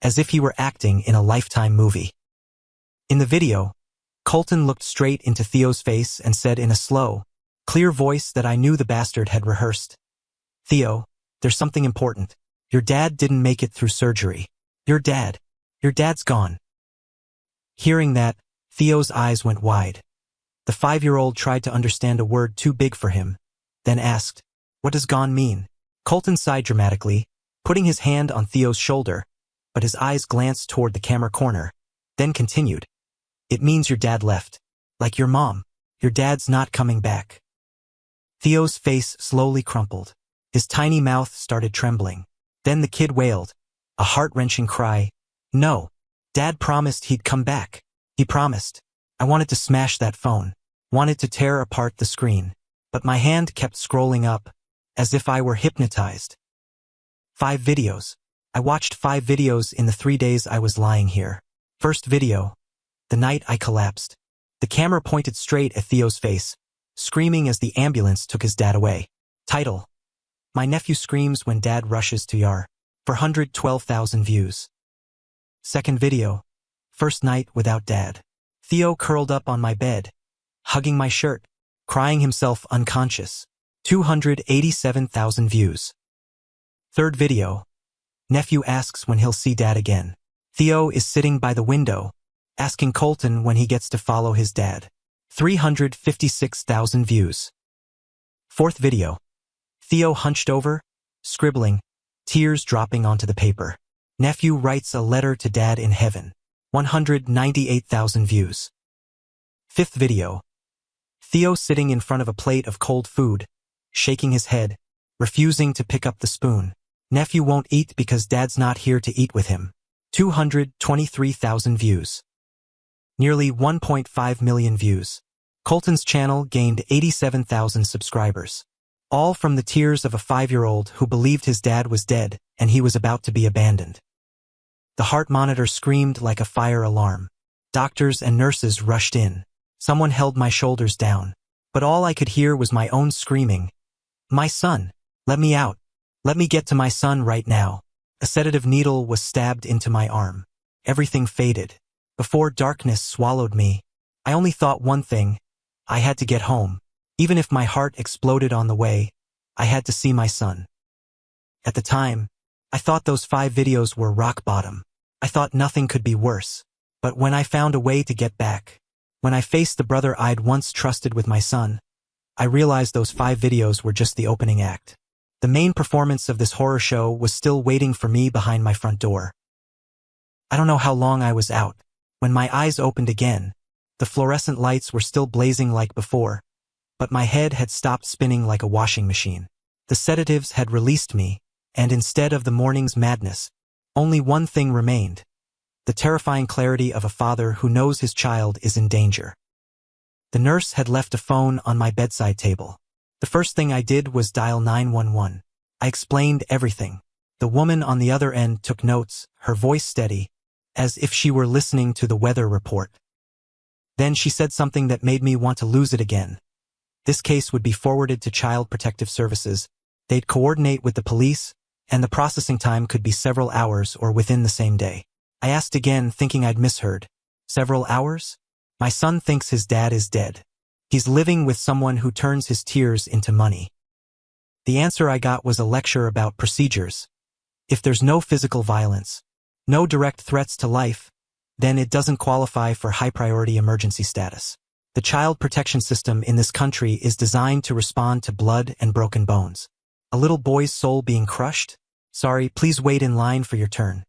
as if he were acting in a Lifetime movie. In the video, Colton looked straight into Theo's face and said in a slow, clear voice that I knew the bastard had rehearsed, "Theo, there's something important. Your dad didn't make it through surgery. Your dad's gone." Hearing that, Theo's eyes went wide. The 5-year-old tried to understand a word too big for him, then asked, "What does gone mean?" Colton sighed dramatically, putting his hand on Theo's shoulder, but his eyes glanced toward the camera corner, then continued, "It means your dad left. Like your mom. Your dad's not coming back." Theo's face slowly crumpled. His tiny mouth started trembling. Then the kid wailed, a heart-wrenching cry, "No. Dad promised he'd come back. He promised." I wanted to smash that phone, wanted to tear apart the screen, but my hand kept scrolling up, as if I were hypnotized. 5 videos. I watched 5 videos in the 3 days I was lying here. First video. The night I collapsed. The camera pointed straight at Theo's face, screaming as the ambulance took his dad away. Title: My nephew screams when dad rushes to ER. 412,000 views. Second video. First night without dad. Theo curled up on my bed, hugging my shirt, crying himself unconscious. 287,000 views. Third video. Nephew asks when he'll see dad again. Theo is sitting by the window, asking Colton when he gets to follow his dad. 356,000 views. Fourth video. Theo hunched over, scribbling, tears dropping onto the paper. Nephew writes a letter to dad in heaven. 198,000 views. Fifth video. Theo sitting in front of a plate of cold food, shaking his head, refusing to pick up the spoon. Nephew won't eat because dad's not here to eat with him. 223,000 views. Nearly 1.5 million views. Colton's channel gained 87,000 subscribers. All from the tears of a 5-year-old who believed his dad was dead and he was about to be abandoned. The heart monitor screamed like a fire alarm. Doctors and nurses rushed in. Someone held my shoulders down. But all I could hear was my own screaming. "My son! Let me out! Let me get to my son right now!" A sedative needle was stabbed into my arm. Everything faded. Before darkness swallowed me, I only thought one thing. I had to get home. Even if my heart exploded on the way, I had to see my son. At the time, I thought those 5 videos were rock bottom. I thought nothing could be worse. But when I found a way to get back, when I faced the brother I'd once trusted with my son, I realized those 5 videos were just the opening act. The main performance of this horror show was still waiting for me behind my front door. I don't know how long I was out. When my eyes opened again, the fluorescent lights were still blazing like before, but my head had stopped spinning like a washing machine. The sedatives had released me, and instead of the morning's madness, only one thing remained: the terrifying clarity of a father who knows his child is in danger. The nurse had left a phone on my bedside table. The first thing I did was dial 911. I explained everything. The woman on the other end took notes, her voice steady, as if she were listening to the weather report. Then she said something that made me want to lose it again. This case would be forwarded to Child Protective Services. They'd coordinate with the police, and the processing time could be several hours or within the same day. I asked again, thinking I'd misheard. Several hours? My son thinks his dad is dead. He's living with someone who turns his tears into money. The answer I got was a lecture about procedures. If there's no physical violence, no direct threats to life, then it doesn't qualify for high-priority emergency status. The child protection system in this country is designed to respond to blood and broken bones. A little boy's soul being crushed? Sorry, please wait in line for your turn.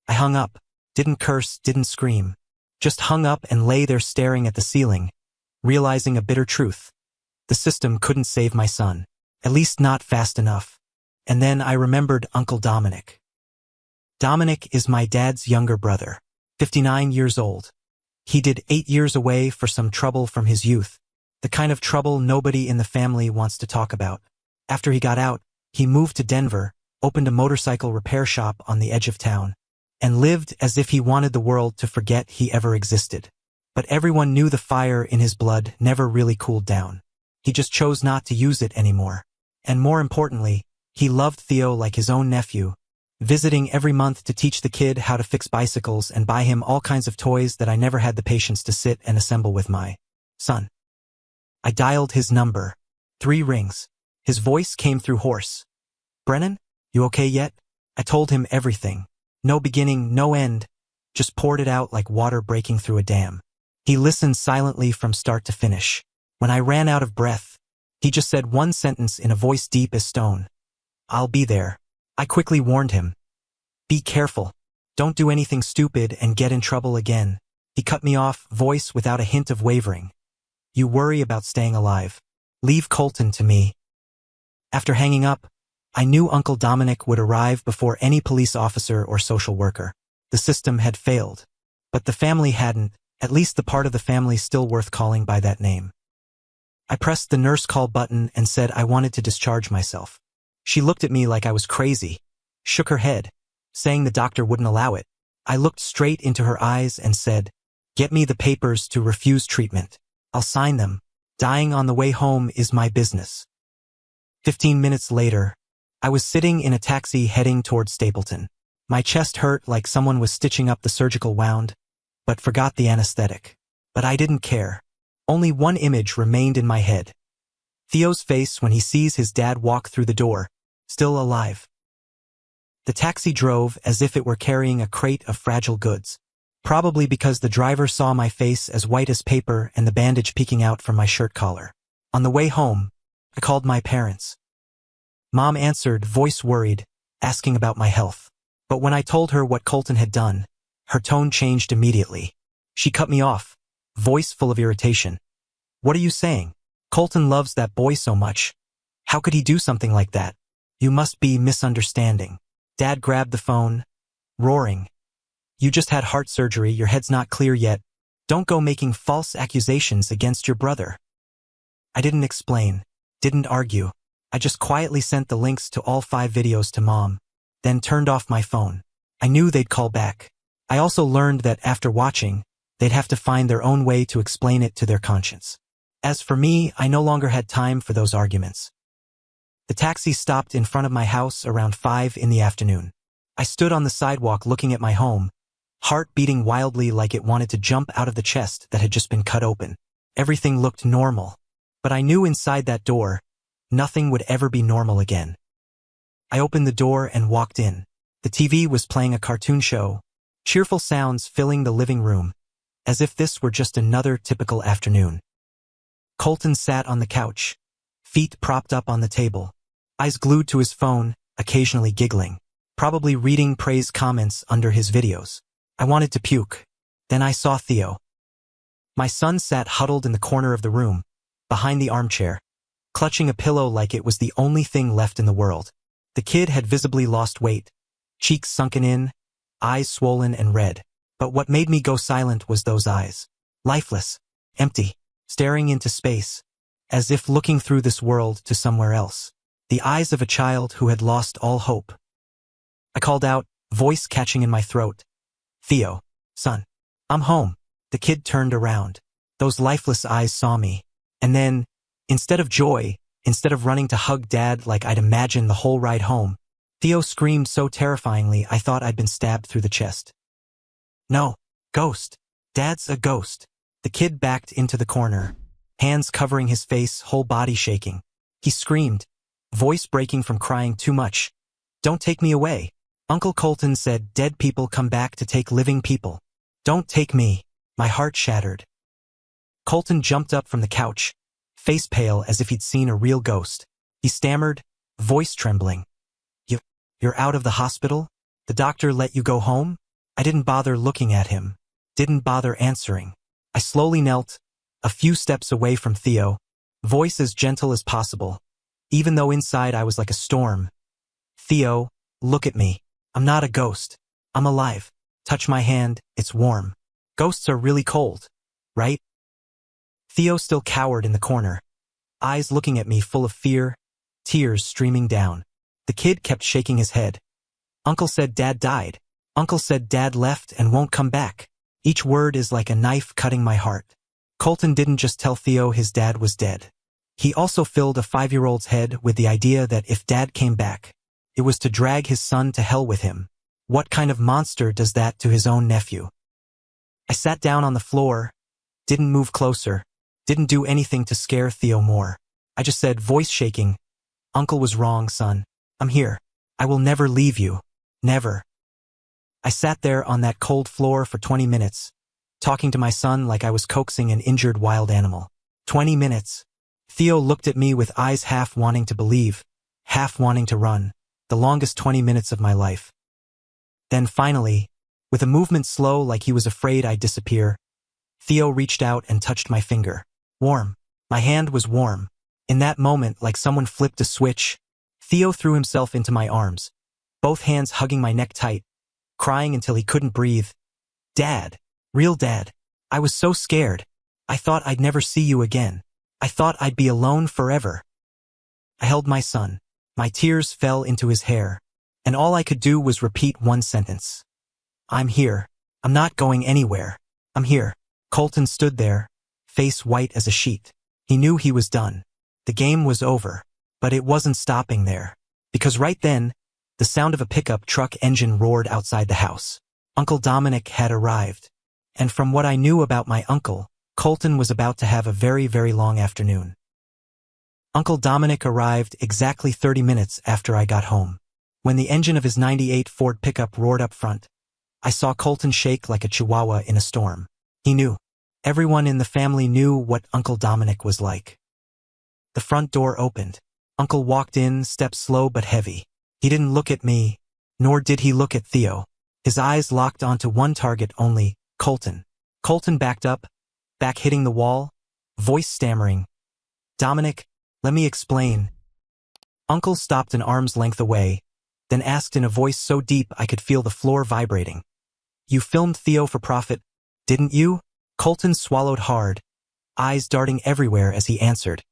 I hung up, didn't curse, didn't scream. Just hung up and lay there staring at the ceiling, realizing a bitter truth. The system couldn't save my son, at least not fast enough. And then I remembered Uncle Dominic. Dominic is my dad's younger brother, 59 years old. He did 8 years away for some trouble from his youth, the kind of trouble nobody in the family wants to talk about. After he got out, he moved to Denver, opened a motorcycle repair shop on the edge of town, and lived as if he wanted the world to forget he ever existed. But everyone knew the fire in his blood never really cooled down. He just chose not to use it anymore. And more importantly, he loved Theo like his own nephew, visiting every month to teach the kid how to fix bicycles and buy him all kinds of toys that I never had the patience to sit and assemble with my son. I dialed his number. 3 rings. His voice came through hoarse. "Brennan, you okay yet?" I told him everything. No beginning, no end, just poured it out like water breaking through a dam. He listened silently from start to finish. When I ran out of breath, he just said one sentence in a voice deep as stone. "I'll be there." I quickly warned him. "Be careful. Don't do anything stupid and get in trouble again." He cut me off, voice without a hint of wavering. "You worry about staying alive. Leave Colton to me." After hanging up, I knew Uncle Dominic would arrive before any police officer or social worker. The system had failed. But the family hadn't, at least the part of the family still worth calling by that name. I pressed the nurse call button and said I wanted to discharge myself. She looked at me like I was crazy, shook her head, saying the doctor wouldn't allow it. I looked straight into her eyes and said, "Get me the papers to refuse treatment. I'll sign them. Dying on the way home is my business." 15 minutes later, I was sitting in a taxi heading toward Stapleton. My chest hurt like someone was stitching up the surgical wound, but forgot the anesthetic. But I didn't care. Only one image remained in my head. Theo's face when he sees his dad walk through the door, still alive. The taxi drove as if it were carrying a crate of fragile goods, probably because the driver saw my face as white as paper and the bandage peeking out from my shirt collar. On the way home, I called my parents. Mom answered, voice worried, asking about my health. But when I told her what Colton had done, her tone changed immediately. She cut me off, voice full of irritation. "What are you saying? Colton loves that boy so much. How could he do something like that? You must be misunderstanding." Dad grabbed the phone, roaring. "You just had heart surgery, your head's not clear yet. Don't go making false accusations against your brother." I didn't explain, didn't argue. I just quietly sent the links to all 5 videos to Mom, then turned off my phone. I knew they'd call back. I also learned that after watching, they'd have to find their own way to explain it to their conscience. As for me, I no longer had time for those arguments. The taxi stopped in front of my house around 5 in the afternoon. I stood on the sidewalk looking at my home, heart beating wildly like it wanted to jump out of the chest that had just been cut open. Everything looked normal, but I knew inside that door, nothing would ever be normal again. I opened the door and walked in. The TV was playing a cartoon show, cheerful sounds filling the living room, as if this were just another typical afternoon. Colton sat on the couch, feet propped up on the table, eyes glued to his phone, occasionally giggling, probably reading praise comments under his videos. I wanted to puke. Then I saw Theo. My son sat huddled in the corner of the room, behind the armchair, clutching a pillow like it was the only thing left in the world. The kid had visibly lost weight, cheeks sunken in, eyes swollen and red. But what made me go silent was those eyes. Lifeless, empty, staring into space, as if looking through this world to somewhere else. The eyes of a child who had lost all hope. I called out, voice catching in my throat. Theo, son, I'm home. The kid turned around. Those lifeless eyes saw me. And then, instead of joy, instead of running to hug Dad like I'd imagined the whole ride home, Theo screamed so terrifyingly I thought I'd been stabbed through the chest. No, ghost. Dad's a ghost. The kid backed into the corner, hands covering his face, whole body shaking. He screamed, voice breaking from crying too much. Don't take me away. Uncle Colton said dead people come back to take living people. Don't take me. My heart shattered. Colton jumped up from the couch, face pale as if he'd seen a real ghost. He stammered, voice trembling. You're out of the hospital? The doctor let you go home? I didn't bother looking at him. Didn't bother answering. I slowly knelt, a few steps away from Theo, voice as gentle as possible, even though inside I was like a storm. Theo, look at me. I'm not a ghost. I'm alive. Touch my hand, it's warm. Ghosts are really cold, right? Theo still cowered in the corner, eyes looking at me full of fear, tears streaming down. The kid kept shaking his head. Uncle said Dad died. Uncle said Dad left and won't come back. Each word is like a knife cutting my heart. Colton didn't just tell Theo his dad was dead. He also filled a 5-year-old's head with the idea that if Dad came back, it was to drag his son to hell with him. What kind of monster does that to his own nephew? I sat down on the floor, didn't move closer, didn't do anything to scare Theo more. I just said, voice shaking, Uncle was wrong, son. I'm here. I will never leave you. Never. I sat there on that cold floor for 20 minutes, talking to my son like I was coaxing an injured wild animal. 20 minutes. Theo looked at me with eyes half wanting to believe, half wanting to run. The longest 20 minutes of my life. Then finally, with a movement slow like he was afraid I'd disappear, Theo reached out and touched my finger. Warm. My hand was warm. In that moment, like someone flipped a switch, Theo threw himself into my arms, both hands hugging my neck tight, crying until he couldn't breathe. Dad. Real Dad. I was so scared. I thought I'd never see you again. I thought I'd be alone forever. I held my son. My tears fell into his hair, and all I could do was repeat one sentence. I'm here. I'm not going anywhere. I'm here. Colton stood there, face white as a sheet. He knew he was done. The game was over. But it wasn't stopping there. Because right then, the sound of a pickup truck engine roared outside the house. Uncle Dominic had arrived. And from what I knew about my uncle, Colton was about to have a very, very long afternoon. Uncle Dominic arrived exactly 30 minutes after I got home. When the engine of his '98 Ford pickup roared up front, I saw Colton shake like a chihuahua in a storm. He knew. Everyone in the family knew what Uncle Dominic was like. The front door opened. Uncle walked in, steps slow but heavy. He didn't look at me, nor did he look at Theo. His eyes locked onto one target only, Colton. Colton backed up, back hitting the wall, voice stammering. Dominic, let me explain. Uncle stopped an arm's length away, then asked in a voice so deep I could feel the floor vibrating. You filmed Theo for profit, didn't you? Colton swallowed hard, eyes darting everywhere as he answered.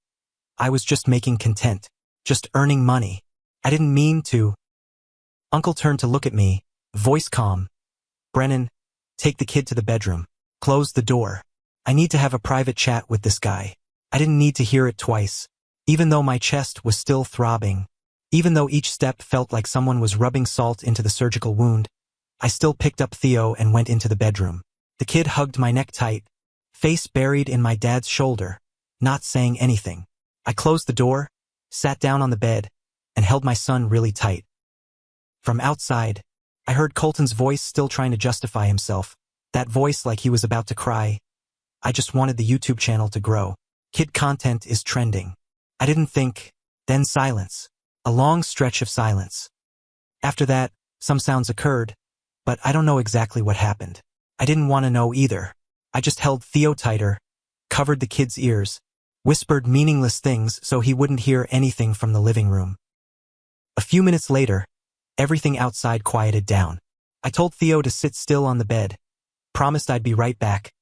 I was just making content. Just earning money. I didn't mean to. Uncle turned to look at me, voice calm. Brennan, take the kid to the bedroom. Close the door. I need to have a private chat with this guy. I didn't need to hear it twice. Even though my chest was still throbbing. Even though each step felt like someone was rubbing salt into the surgical wound, I still picked up Theo and went into the bedroom. The kid hugged my neck tight, face buried in my dad's shoulder, not saying anything. I closed the door, sat down on the bed, and held my son really tight. From outside, I heard Colton's voice still trying to justify himself, that voice like he was about to cry. I just wanted the YouTube channel to grow. Kid content is trending. I didn't think. Then silence. A long stretch of silence. After that, some sounds occurred, but I don't know exactly what happened. I didn't want to know either. I just held Theo tighter, covered the kid's ears, whispered meaningless things so he wouldn't hear anything from the living room. A few minutes later, everything outside quieted down. I told Theo to sit still on the bed, promised I'd be right back,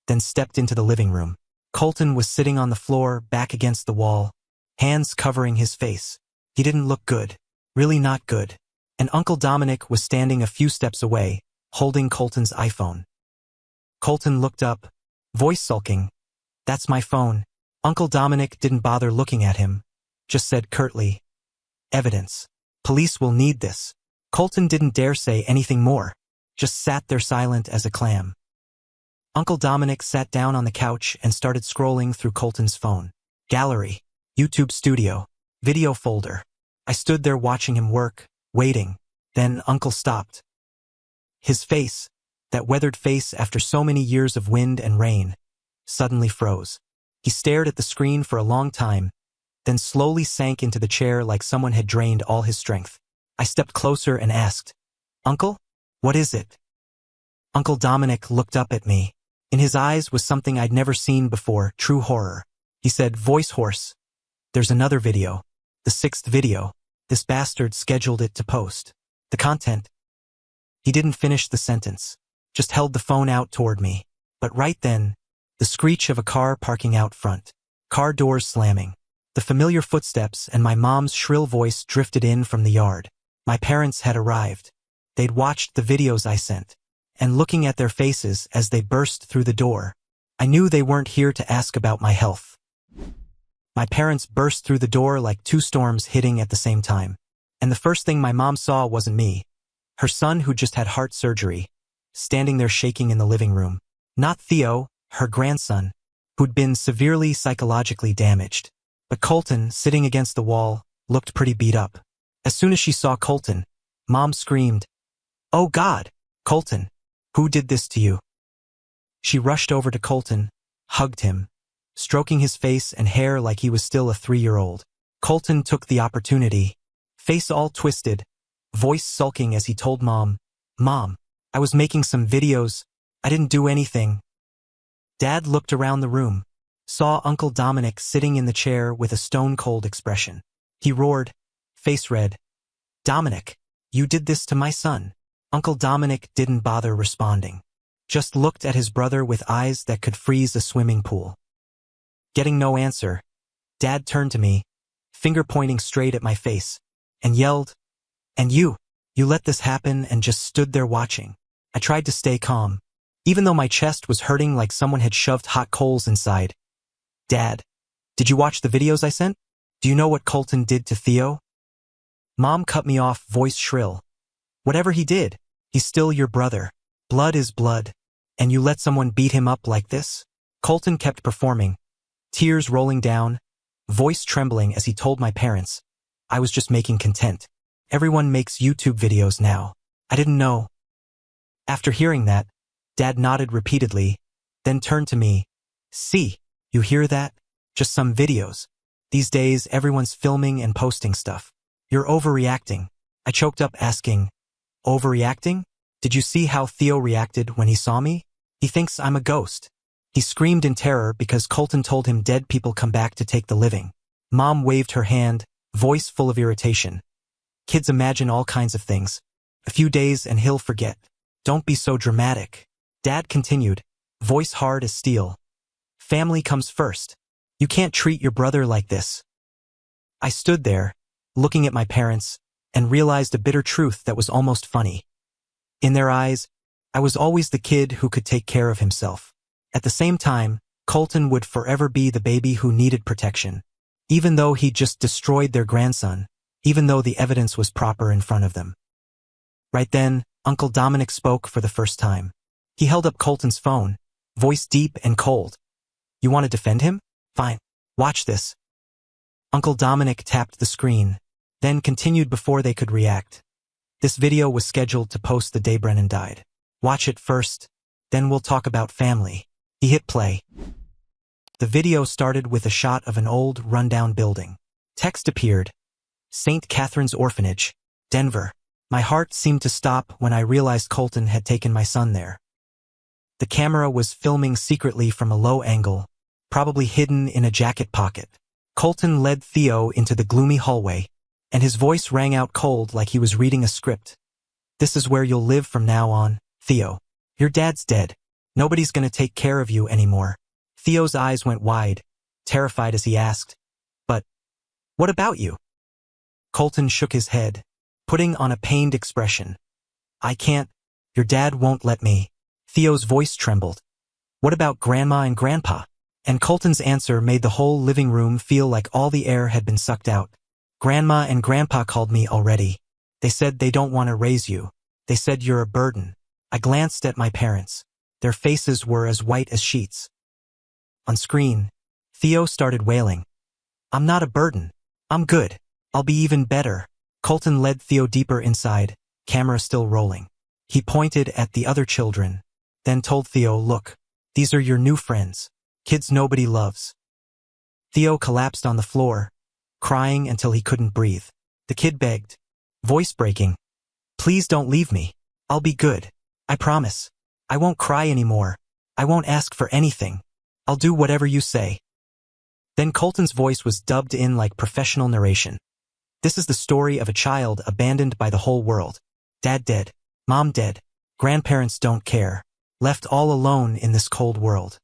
then stepped into the living room. Colton was sitting on the floor, back against the wall, hands covering his face. He didn't look good, really not good. And Uncle Dominic was standing a few steps away, holding Colton's iPhone. Colton looked up, voice sulking. "That's my phone." Uncle Dominic didn't bother looking at him, just said curtly, "Evidence. Police will need this." Colton didn't dare say anything more, just sat there silent as a clam. Uncle Dominic sat down on the couch and started scrolling through Colton's phone. Gallery, YouTube studio, video folder. I stood there watching him work, waiting. Then Uncle stopped. His face, that weathered face after so many years of wind and rain, suddenly froze. He stared at the screen for a long time, then slowly sank into the chair like someone had drained all his strength. I stepped closer and asked, "Uncle, what is it?" Uncle Dominic looked up at me. In his eyes was something I'd never seen before, true horror. He said, voice hoarse, "There's another video. The 6th video. This bastard scheduled it to post. The content." He didn't finish the sentence, just held the phone out toward me. But right then, the screech of a car parking out front. Car doors slamming. The familiar footsteps and my mom's shrill voice drifted in from the yard. My parents had arrived. They'd watched the videos I sent, and looking at their faces as they burst through the door, I knew they weren't here to ask about my health. My parents burst through the door like two storms hitting at the same time. And the first thing my mom saw wasn't me. Her son, who just had heart surgery, standing there shaking in the living room. Not Theo, her grandson, who'd been severely psychologically damaged. But Colton, sitting against the wall, looked pretty beat up. As soon as she saw Colton, Mom screamed, "Oh God, Colton, who did this to you?" She rushed over to Colton, hugged him, stroking his face and hair like he was still a 3-year-old. Colton took the opportunity, face all twisted, voice sulking as he told Mom, "Mom, I was making some videos. I didn't do anything." Dad looked around the room, saw Uncle Dominic sitting in the chair with a stone-cold expression. He roared, face red, "Dominic, you did this to my son." Uncle Dominic didn't bother responding, just looked at his brother with eyes that could freeze a swimming pool. Getting no answer, Dad turned to me, finger pointing straight at my face, and yelled, "And you let this happen and just stood there watching." I tried to stay calm, even though my chest was hurting like someone had shoved hot coals inside. "Dad, did you watch the videos I sent? Do you know what Colton did to Theo?" Mom cut me off, voice shrill. "Whatever he did, he's still your brother. Blood is blood. And you let someone beat him up like this?" Colton kept performing, tears rolling down, voice trembling as he told my parents, "I was just making content. Everyone makes YouTube videos now. I didn't know." After hearing that, Dad nodded repeatedly, then turned to me. "See, you hear that? Just some videos. These days, everyone's filming and posting stuff. You're overreacting." I choked up asking, "Overreacting? Did you see how Theo reacted when he saw me? He thinks I'm a ghost." He screamed in terror because Colton told him dead people come back to take the living. Mom waved her hand, voice full of irritation. "Kids imagine all kinds of things. A few days and he'll forget. Don't be so dramatic." Dad continued, voice hard as steel. "Family comes first. You can't treat your brother like this." I stood there, looking at my parents, and realized a bitter truth that was almost funny. In their eyes, I was always the kid who could take care of himself. At the same time, Colton would forever be the baby who needed protection, even though he just destroyed their grandson, even though the evidence was proper in front of them. Right then, Uncle Dominic spoke for the first time. He held up Colton's phone, voice deep and cold. "You want to defend him? Fine. Watch this." Uncle Dominic tapped the screen, then continued before they could react. "This video was scheduled to post the day Brennan died. Watch it first, then we'll talk about family." He hit play. The video started with a shot of an old, rundown building. Text appeared, "St. Catherine's Orphanage, Denver." My heart seemed to stop when I realized Colton had taken my son there. The camera was filming secretly from a low angle, probably hidden in a jacket pocket. Colton led Theo into the gloomy hallway, and his voice rang out cold like he was reading a script. "This is where you'll live from now on, Theo. Your dad's dead. Nobody's gonna take care of you anymore." Theo's eyes went wide, terrified as he asked, "But what about you?" Colton shook his head, putting on a pained expression. "I can't. Your dad won't let me." Theo's voice trembled. "What about Grandma and Grandpa?" And Colton's answer made the whole living room feel like all the air had been sucked out. "Grandma and Grandpa called me already. They said they don't want to raise you. They said you're a burden." I glanced at my parents. Their faces were as white as sheets. On screen, Theo started wailing. "I'm not a burden. I'm good. I'll be even better." Colton led Theo deeper inside, camera still rolling. He pointed at the other children, then told Theo, "Look, these are your new friends. Kids nobody loves." Theo collapsed on the floor, crying until he couldn't breathe. The kid begged, voice breaking, "Please don't leave me. I'll be good. I promise. I won't cry anymore. I won't ask for anything. I'll do whatever you say." Then Colton's voice was dubbed in like professional narration. "This is the story of a child abandoned by the whole world. Dad dead. Mom dead. Grandparents don't care. Left all alone in this cold world."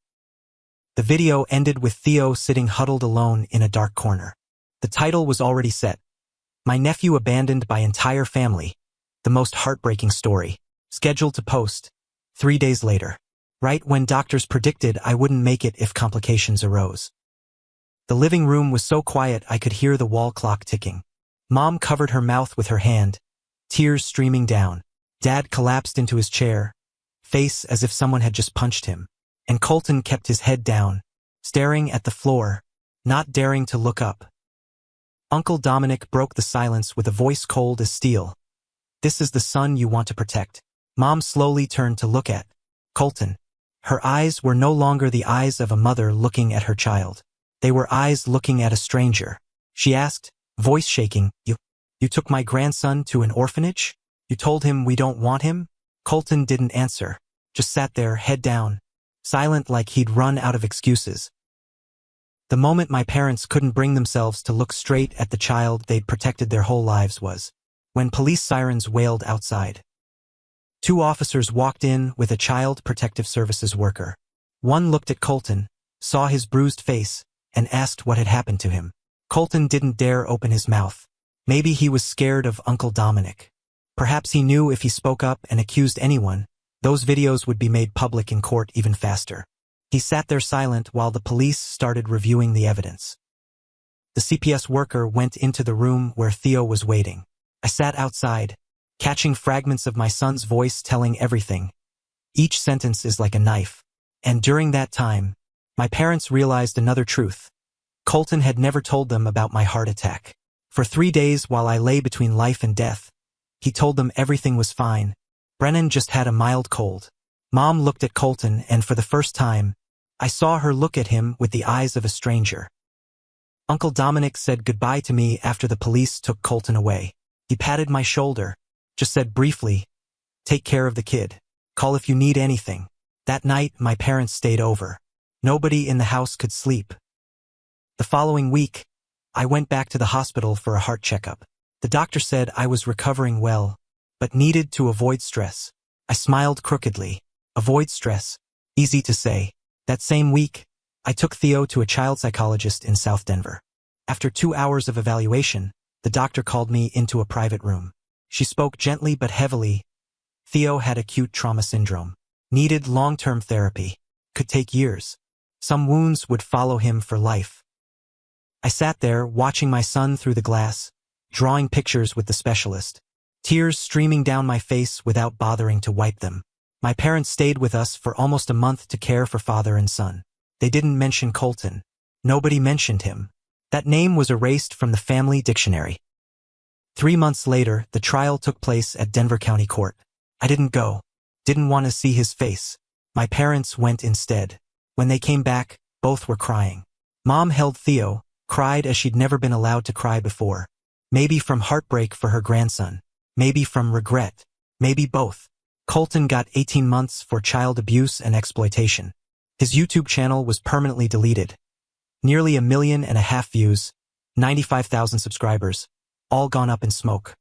The video ended with Theo sitting huddled alone in a dark corner. The title was already set. "My Nephew Abandoned by Entire Family. The Most Heartbreaking Story." Scheduled to post 3 days later. Right when doctors predicted I wouldn't make it if complications arose. The living room was so quiet I could hear the wall clock ticking. Mom covered her mouth with her hand, tears streaming down. Dad collapsed into his chair, face as if someone had just punched him. And Colton kept his head down, staring at the floor, not daring to look up. Uncle Dominic broke the silence with a voice cold as steel. "This is the son you want to protect." Mom slowly turned to look at Colton. Her eyes were no longer the eyes of a mother looking at her child. They were eyes looking at a stranger. She asked, voice shaking, You took my grandson to an orphanage? You told him we don't want him?" Colton didn't answer, just sat there, head down, silent like he'd run out of excuses. The moment my parents couldn't bring themselves to look straight at the child they'd protected their whole lives was when police sirens wailed outside. 2 officers walked in with a child protective services worker. One looked at Colton, saw his bruised face, and asked what had happened to him. Colton didn't dare open his mouth. Maybe he was scared of Uncle Dominic. Perhaps he knew if he spoke up and accused anyone, those videos would be made public in court even faster. He sat there silent while the police started reviewing the evidence. The CPS worker went into the room where Theo was waiting. I sat outside, catching fragments of my son's voice telling everything. Each sentence is like a knife. And during that time, my parents realized another truth. Colton had never told them about my heart attack. For 3 days while I lay between life and death, he told them everything was fine. Brennan just had a mild cold. Mom looked at Colton, and for the first time, I saw her look at him with the eyes of a stranger. Uncle Dominic said goodbye to me after the police took Colton away. He patted my shoulder, just said briefly, "Take care of the kid. Call if you need anything." That night, my parents stayed over. Nobody in the house could sleep. The following week, I went back to the hospital for a heart checkup. The doctor said I was recovering well, but needed to avoid stress. I smiled crookedly. Avoid stress. Easy to say. That same week, I took Theo to a child psychologist in South Denver. After 2 hours of evaluation, the doctor called me into a private room. She spoke gently but heavily. Theo had acute trauma syndrome. Needed long-term therapy. Could take years. Some wounds would follow him for life. I sat there watching my son through the glass, drawing pictures with the specialist. Tears streaming down my face without bothering to wipe them. My parents stayed with us for almost a month to care for father and son. They didn't mention Colton. Nobody mentioned him. That name was erased from the family dictionary. 3 months later, the trial took place at Denver County Court. I didn't go. Didn't want to see his face. My parents went instead. When they came back, both were crying. Mom held Theo, cried as she'd never been allowed to cry before. Maybe from heartbreak for her grandson. Maybe from regret. Maybe both. Colton got 18 months for child abuse and exploitation. His YouTube channel was permanently deleted. Nearly 1.5 million views, 95,000 subscribers, all gone up in smoke.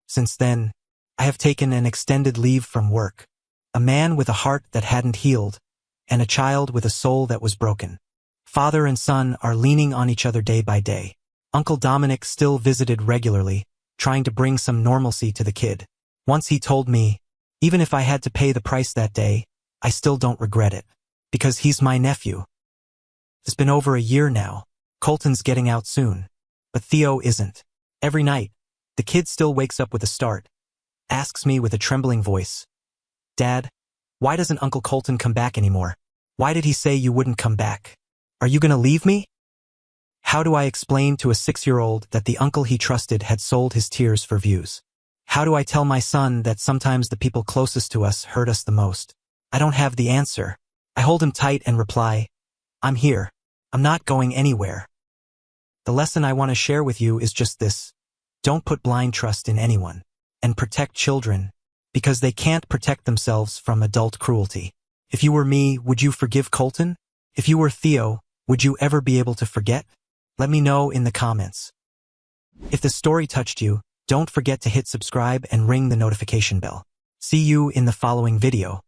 Since then, I have taken an extended leave from work. A man with a heart that hadn't healed, and a child with a soul that was broken. Father and son are leaning on each other day by day. Uncle Dominic still visited regularly, trying to bring some normalcy to the kid. Once he told me, even if I had to pay the price that day, I still don't regret it. Because he's my nephew. It's been over a year now. Colton's getting out soon. But Theo isn't. Every night, the kid still wakes up with a start. Asks me with a trembling voice, "Dad, why doesn't Uncle Colton come back anymore? Why did he say you wouldn't come back? Are you gonna leave me?" How do I explain to a 6-year-old that the uncle he trusted had sold his tears for views? How do I tell my son that sometimes the people closest to us hurt us the most? I don't have the answer. I hold him tight and reply, "I'm here. I'm not going anywhere." The lesson I want to share with you is just this. Don't put blind trust in anyone. And protect children, because they can't protect themselves from adult cruelty. If you were me, would you forgive Colton? If you were Theo, would you ever be able to forget? Let me know in the comments. If the story touched you, don't forget to hit subscribe and ring the notification bell. See you in the following video.